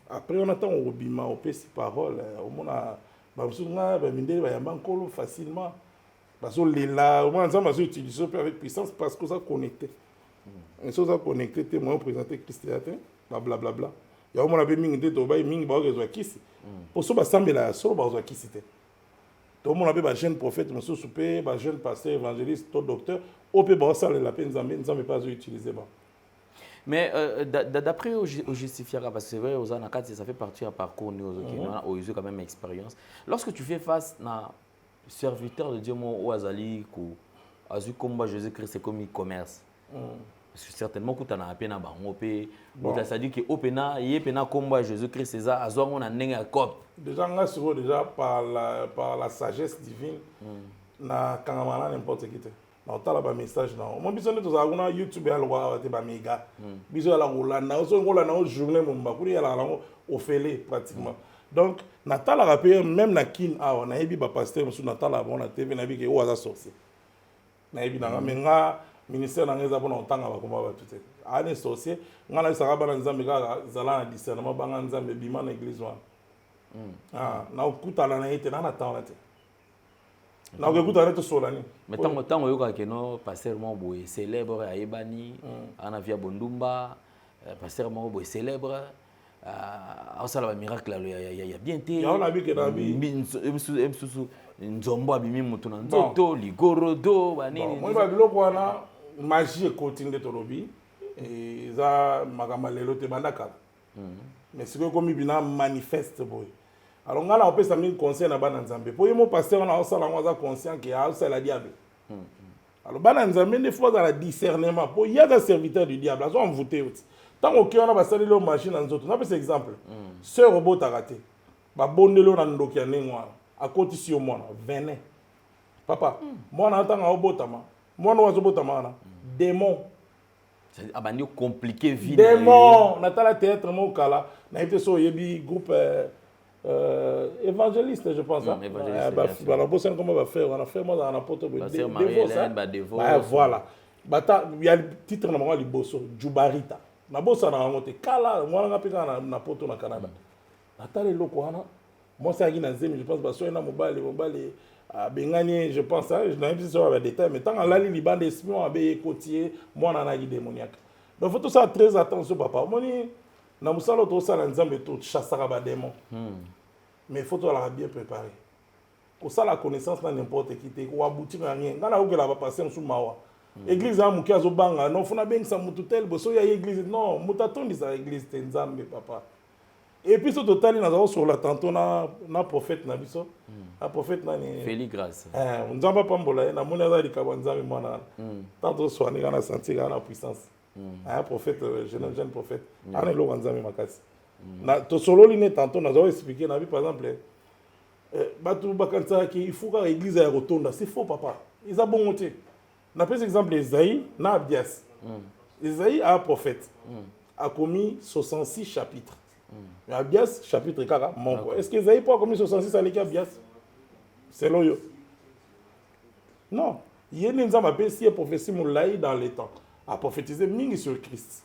Après on attend au bima, au pesi parole, au mona ba sunga ba mindele ba yambankolo facilement. Parce que là, on ensemble va utiliser avec puissance parce que ça connecté. Et ça connecté, moi présenter Christ bla bla bla. Ya on a be mingi de toba mingi ba rezo kisi. Pour ça ba sambela solo ba rezo kisi te. To mon abe ba jeune prophète monsieur soupé, ba jeune pasteur évangéliste, to docteur, au pe ba ça la peine Nzambe pas utiliser ba. Mais d'après au justifiera parce que c'est vrai aux anakat ça fait partie à parcours nous au ils ont quand même expérience. Lorsque tu fais face na serviteur de Dieu ou azali ko azu combat Jésus-Christ c'est comme e-commerce. Certainement que tu as appelé na bango pe ça dit que opena yepena combat Jésus-Christ c'est ça azongo na ndenge cop déjà nga sur déjà par la sagesse divine na kangamana n'importe qui te naotala bamessage nao mo biso nde tozala kuna youtube yaloka te bamega biso yala kolanda so ngolanda o journée momba kuli yala nango ofele pratiquement donc natalaka mpe même na kin awa nayebi bapaster mosusu natalaka bango na tv nayebi ke oyo aza sorcier nayebi nanga me nga ministère nanga eza mpona kotanga bakoma bato te ane sorcier nga nayebisaka bana nzambe kaka zala na discernement banga nzambe bima na église wana nakutana na ye te na temps wana te nakokutana tosola nini mais ntango oyokaka keno paster moko boye célèbre ayebani ana via bondumba paster moko boye célèbre aosala bamiracle ya bien te misusu nzombo abimi moto na nzoto ligorodo banini babiloko wana magie ekoti nde tolobi eza makambo lelo te banda kala mais sikoyo ekomi bina manifeste boye alors nga na opesa mingi conseil na bana nzambe po ye mo paster wana aosala yango aza conscient ke aosala diable alors bana nzambe nde fo azala discernement po ye aza serviteur du diable azo envoûte yo ti ntango oki wana basaleli yo machine na nzoto napesa exemple sœur obotaka te babondeli yo na ndoki ya ndenge wana akotisi yo mwana venin papa mwana ntango aobotama mwana oyo azobotama wana démon abandi compliqué vie démon natala théâtre moko kala nayebi te so oyebi groupe évangéliste je pense banabosani koma bafrère wana frère moko azala na poto voilà ya titre na bango ya liboso jubarita nabosana yango te kala mwana nga mpe kaka na poto na Canada natala eloko wana mwasi ayaki na nzemi je pense basoye na mobali abengani je pense nayebi te soya badetail mais ntango alali libanda esprit wana abe ekoti ye mwana anaki démoniaque donc faut tosala très attention papa omoni na mosala oyo tosala nzambe tochassaka badémon mais faut tozalaka bien préparé kosala connaissance na n'importe qui te koaboutir na rien nga nakokela bapaster mosusu mawa église ya moke azobanga non fona bengisa motu tel boso ya église non moto atondisaka église te nzambe papa et puis so totali naza kosola tantôt na prophète na biso na prophète nani Feli Grâce nzambe apambola ye namoni aza likambo ya nzambe mwana wana tant toswani kaka na sentir kaka na puissance aya prophète jeune prophète ana eloko ya nzambe makasi tosololi ne tantôt naza koexplike na bi par exemple bato bakanisaki il faut kaka église ya kotonda c'est faux papa eza bongo te napesa exemple Esaïe na Abias Esaïe a prophète a commis 66 chapitres mais Abias chapitre kaka moko est-ce que Esaïe a commis 66 aleki Abias selon yo non yene nzambe apesi ye prophétie molai dans les temps a prophétisé mingi sur Christ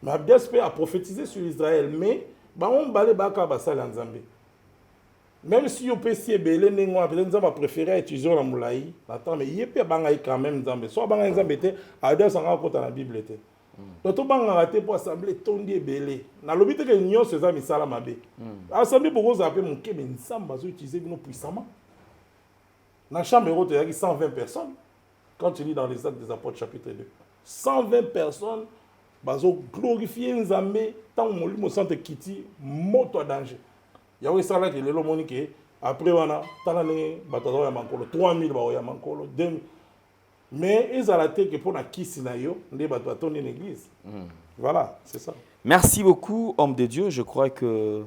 mais Abias a prophétisé sur Israël mais bango mbale baka basala nzambe même si on peut s'y ébeler, nous avons préféré utiliser la moulaï. Attends, mais il y a quand même Nzambe. Soit banga Nzambe te, à deux sans raconter dans la Bible te. Donc tout banga raté pour assembler tondi ébeler. Na lobite que nous c'est ça misala mabe. Assembler pour vous appeler mon ke mais Nzambe va utiliser nous puissamment. Dans chambre haute il y a 120 personnes. Quand tu lis dans les Actes des Apôtres chapitre 2, 120 personnes bazo glorifier Nzambe tant molimo sante kiti moto danger. Il y a aussi ça qui est le monique après wana talane batazo ya mankolo 3000 ba ya mankolo 2000 mais ils ont la tête que pour na kisi na yo ndé bato atoni l'église voilà c'est ça. Merci beaucoup homme de Dieu, je crois que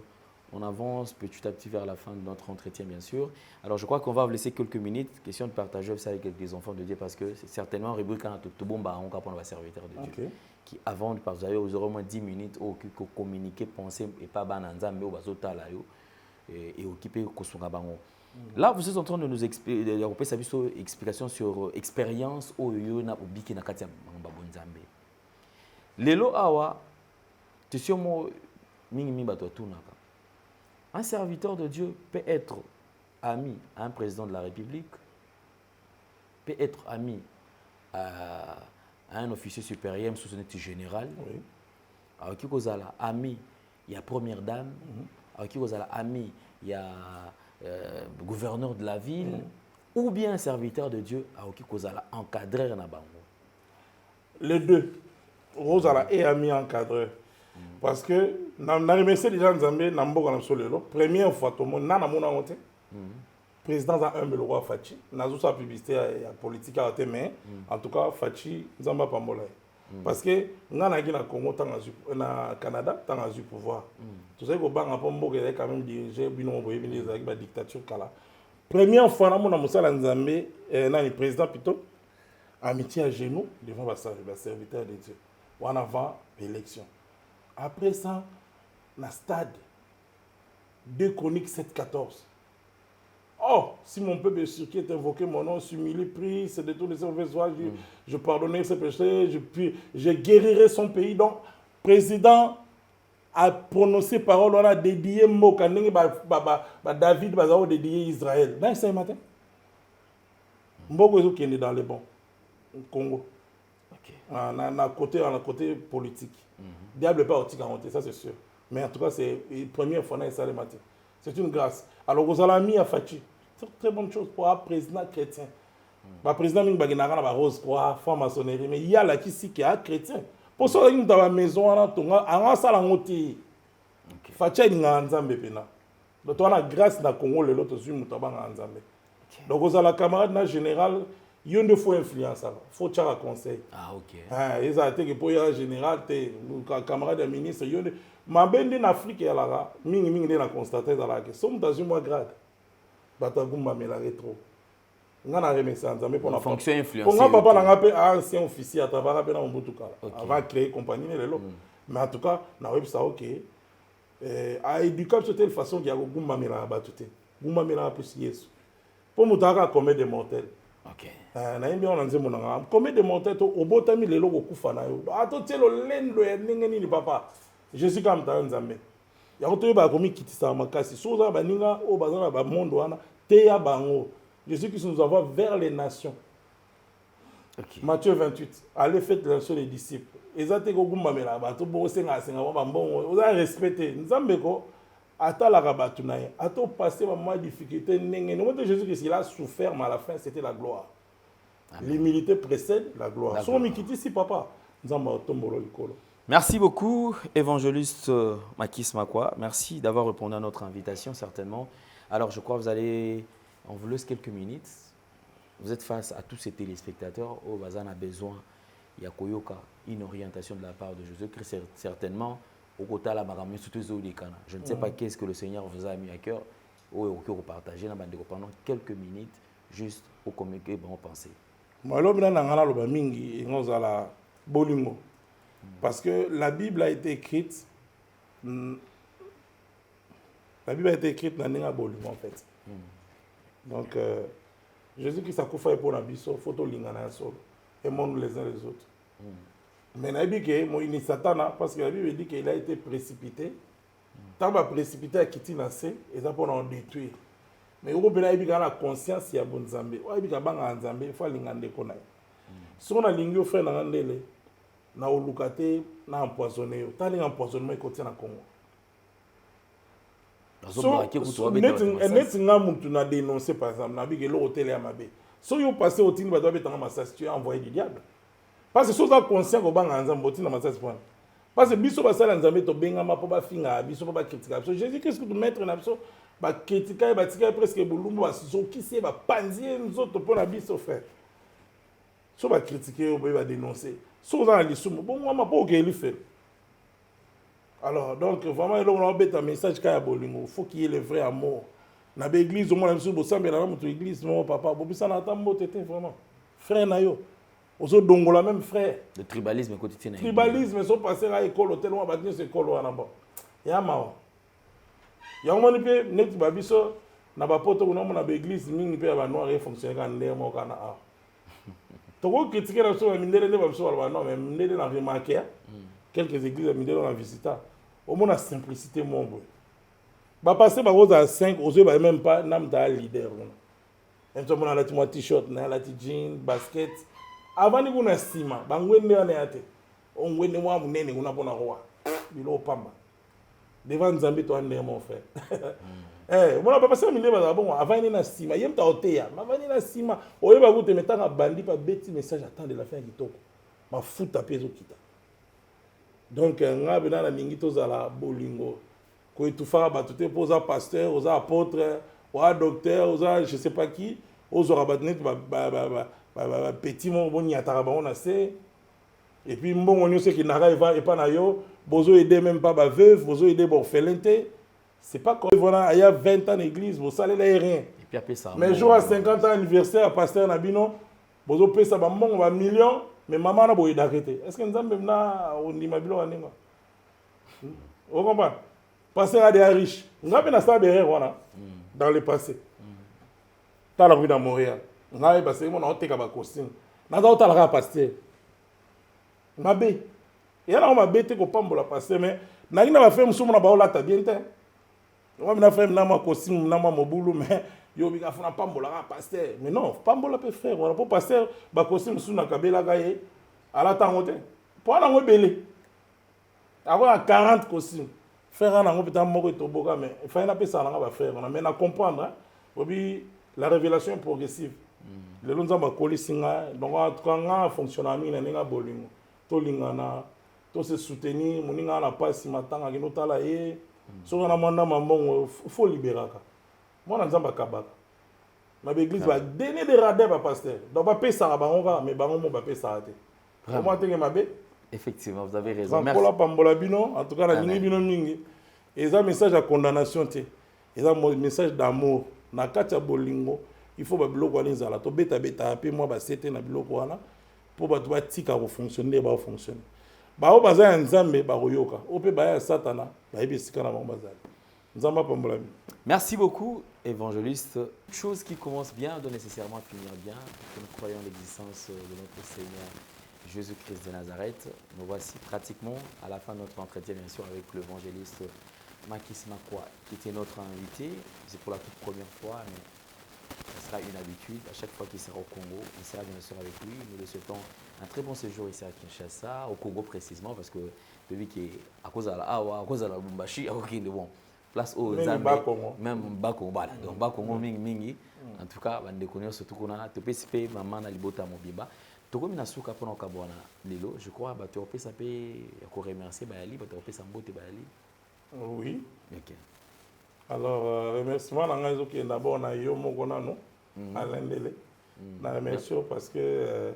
on avance petit à petit vers la fin de notre entretien bien sûr. Alors je crois qu'on va vous laisser quelques minutes question de partager ça avec les enfants de Dieu parce que c'est certainement rubrique quand tout bon ba on capable va serviteur de Dieu. Okay. Qui avant de partager vous aurez au moins 10 minutes au communiquer penser et pas bananza mais au bazota là yo et occuper kosunga bango. Là vous êtes en train de nous expliquer explication sur expérience au yo na obiki na kati ya babonzambe. Lelo awa tesio mo mingi bato tunaka. Un serviteur de Dieu peut être ami à un président de la République, peut être ami à un officier supérieur, sous-lieutenant général, avec qui vous avez ami, il y a première dame, avec qui vous avez ami, il y a gouverneur de la ville, ou bien un serviteur de Dieu, avec qui vous avez encadré na bango. Les deux, vous avez ami encadré. Parce que na remercié déjà Nzambe na mboka na solelo première fois tout monde na mona monté président za un le roi Fachi na zo sa publicité ya politique à mais en tout cas Fachi Nzamba pambola parce que ngana gi na Congo na Canada tant à pouvoir tout ça ko banga pa mboka quand même diriger bino boye bino za ba dictature kala première fois na mona musala Nzambe na ni président plutôt amitié à genoux devant le serviteur de Dieu. On avant l'élection. Après ça, dans le stade, 2 Chroniques 7-14. Oh, si mon peuple sur qui est invoqué mon nom, s'humilie, prie, c'est de tous les mauvaises voies, je pardonnerai ses péchés, je guérirai son pays. Donc, le président a prononcé parole, on a dédié Mokaning, David, a dédié Israël. Dans ce matin, Mbogo qui est dans le bon Congo. À côté politique. Diable n'est pas au Tigamonté, ça c'est sûr. Mais en tout cas, c'est la première fois dans le matin. C'est une grâce. Alors, vous avez mis à Fachi. C'est une très bonne chose pour un président chrétien. Le président Mingbaginara va rose pour la franc-maçonnerie. Mais il y a là qui est un chrétien. Pour ça, il y a dans la maison, on a un salon. Fachi est un Nzambe. Donc, on a grâce dans le Congo, l'autre est un Nzambe. Donc, vous avez la camarade en général. Il y a une fois influence, il faut faire un conseil. Ah, ok. Ils ont été pour un général, un camarade de ministre. Ma bende en Afrique, il y a là, mingi na constaté dans la que sommes dans une mois grade. Batagumba me la rétro. On a remercié Nzambe pour la fonction influence. Pour papa n'a pas ancien officier à travers na Mbutuka. Avant créer compagnie lelo. Mais en tout cas, na web ça OK. À éduquer de telle façon qu'il y a gumba me la batute. Gumba me la plus Yesu. Pour mutaka commet des mortels. OK. Na yimbi on nze monanga. Commet des mortels au botami lelo ko kufa na yo. Ato tielo lendo ya ningeni ni papa. Jésus comme ta Nzambe. Ya koto ba komi kitisa makasi. Soza baninga o bazana ba monde wana te ya bango. Jésus qui nous envoie vers les nations. Okay. Matthieu 28. Allez faites lancer les disciples. Ezate ko gumba mela ba to bo senga ba mbongo. Oza respecter Nzambe ko ata la rabatu na ye. Ato passer ba ma difficulté nenge. Nous montre Jésus qu'il a souffert mais à la fin c'était la gloire. L'humilité précède la gloire. So mi kitisi papa. Nzamba tombolo likolo. Merci beaucoup, évangéliste Makis Makwa. Merci d'avoir répondu à notre invitation, certainement. Alors, je crois que on vous laisse quelques minutes. Vous êtes face à tous ces téléspectateurs. Au Bazan a besoin, il y a Koyoka, une orientation de la part de Jésus-Christ, certainement. Au côté de la Maramé, surtout je ne sais pas qu'est-ce que le Seigneur vous a mis à cœur. Ou que vous partagez pendant quelques minutes, juste pour communiquer vos pensées. Parce que la Bible a été écrite. La Bible a été écrite dans un volume en fait. Donc, Jésus-Christ a fait pour la biso, photo lingana solo, et monde les uns les autres. Mais la Bible est Satan parce que la Bible dit qu'il a été précipité. Tant qu'il précipité à quitter la scène, et ça pour en détruire. Mais au bout de la conscience, il y a bon Zambé. Il faut lingande konai. Si on a lingio fait dans l'andele. Na olukate na empoisonné tali empoisonnement côté na Congo net nga mutu na dénoncer par exemple na bige lo hôtel ya mabe so yo passer au tini ba doit betanga massage tu envoyé du diable parce que so za conscient ko banga nzambe au tini na massage point parce que biso ba sala nzambe to benga ma po ba finga biso ba critiquer so Jésus Christ ko mettre na biso ba critiquer ba tika presque bulumbu ba so ki se ba panzie nzoto po na biso faire so ba critiquer ou ba dénoncer. Alors, donc, vraiment, il y a un message qui il faut qu'il y ait le vrai amour. Dans l'église, on a l'église, mon papa, vraiment. Frère Nayo, aux autres dongola même frère. Le tribalisme quotidien. Tribalisme, ils sont passés à l'école, hôtel, on va dire c'est l'école. Il y a un mao. Il y a un moment, net babiso, na ba poto on a l'église, mingi pe ba noir fonctionner quand l'air mo kana a. Toko critiquer la chose mindele ne ba so non mais mindele na remarqué quelques églises mindele on a visité. Au moins la simplicité mon boy. Ba passer ba rose à 5, osé ba même pas nam da leader. Un tout monde a la t-shirt, na la jean, basket. Avant ni kuna sima, ba ngwende na yate. On ngwende wa munene kuna pona roi. Bilo pamba. Devant Nzambe to ande mon frère. Mon papa ça mine ba bon avant ni na sima, yem ta oteya. Ma vani na sima, oye ba te metanga bandi pa beti message attend de la fin kitoko. Ma futa peso kita. Donc nga bena na mingi to zala bolingo. Ko etufara ba tout posa pasteur, oza apôtre, ou docteur, oza je sais pas qui, oza rabatnet ba petit mon bon nyatara ba on a c'est. Et puis bon on sait qu'il n'arrive et pas na yo, bozo aider même pas ba veuve, bozo aider ba orphelinité. C'est pas comme voilà, il y a 20 ans d'église, vous savez là rien. Et puis après ça. Mais jour à 50 ans anniversaire à pasteur Nabino, bozo pesa ba mbongo ba million mais maman na boye d'arrêter. Est-ce que nzambe na ondima bilo aninga? Vous comprenez? Pasteur a des riches. Ngabe na sa derrière wana dans le passé. Dans la rue de Montréal. Ngabe parce que mon oteka ba costume. Na za otala pasteur. Ngabe. Et là on m'a bêté ko pambola pasteur mais na ngina ba faire musumu na ba olata bien te. On m'a fait na ma costume na ma mobulu mais yo bika funa pambola pasteur. Mais non, pambola peut faire. On pas pasteur ba costume musumu na kabela gaye. Ala tangote. Pour na ngobele. Avoir 40 costumes. Faire un an peut-être mort et toboga mais il faut pas ça va faire. On a mais à comprendre hein. La révélation est progressive. Les gens ont collé singa donc quand fonctionnement na ninga bolingo. To lingana, to se soutenir, moninga na pas si matanga kino tala e. So na manda mambongo faut libérer ka. Moi na nzamba kabaka. Ma église va donner des radars ba pasteur. Donc ba pesa ba on mais ba on ba pesa te. Comment te mabe? Effectivement, vous avez raison. Merci. En tout cas, la mingi. Et ça message de condamnation, et ça message d'amour. Na katia bolingo, il faut que biloko wana ezala. To beta beta pe moi ba sete na biloko wana pour ba to tika ko fonctionner ba fonctionner. Ba o baza nzambe ba royoka. O pe ba ya satana, ba ebisika na bazali. Nzamba pambola. Merci beaucoup, évangéliste. Une chose qui commence bien doit nécessairement finir bien. Nous croyons l'existence de notre Seigneur Jésus-Christ de Nazareth. Nous voici pratiquement à la fin de notre entretien, bien sûr, avec l'évangéliste Makis Makwa, qui était notre invité. C'est pour la toute première fois, mais ce sera une habitude. À chaque fois qu'il sera au Congo, on sera bien sûr avec lui. Nous le souhaitons un très bon séjour ici à Kinshasa, au Congo précisément, parce que depuis qu'il est à cause de la Lubumbashi, bon, place au Zambie, même Bakongo, donc Bakongo mingi. En tout cas, on découvre surtout qu'on a tout petit maman na libota mobiba. Tokomi na suka pona kabona lelo, je crois ba tu opé ça peut ko remercier ba ali, ba tu opé ça mbote ba ali. Oui. OK. Alors remerciement na ngazo ki d'abord na yo moko nano Alain Dele. Na remercie parce que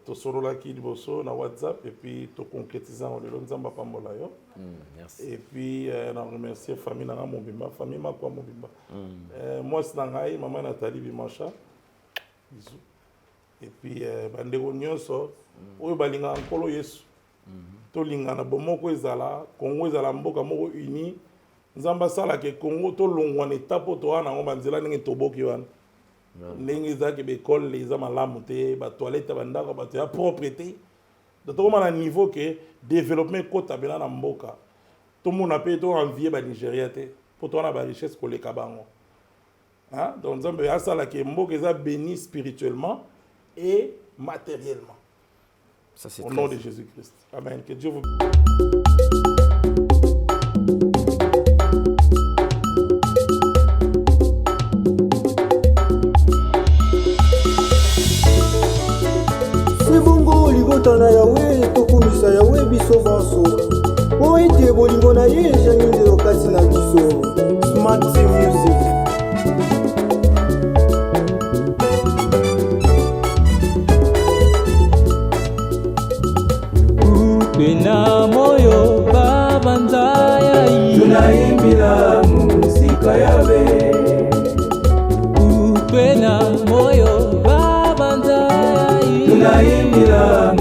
to sorola ki liboso na WhatsApp et puis to concrétiser en lelo nzamba pambola yo. Merci. Et puis na remercier famille na mobimba, famille makwa mobimba. Moi c'est na ngai maman Nathalie Bimacha. Bisous. Et puis bandeko nyonso oyo balinga nkolo Yesu to linga na bomoko ezala Congo ezala mboka moko uni nzamba sala ke Congo to longwa na etape to wana ngo banzela ndenge toboki wana ndenge ezaki be école les malamu te ba toilette bandako ba ya propreté de to na niveau que développement kota bela na mboka to mona pe to envier ba Nigeria te pour to na ba richesse koleka bango hein donc nzamba ya sala ke mboka eza béni spirituellement et matériellement. Ça, c'est au nom de Jésus-Christ. Amen. Que Dieu vous Sebongo libota na Yawe tokumisa Yawe biso banso. Po ete bolingo na ye janinde lokasi na biso. Smart Music. Twena moyo babanza yai tunaimbila musika yawe Twena moyo babanza yai tunaimbila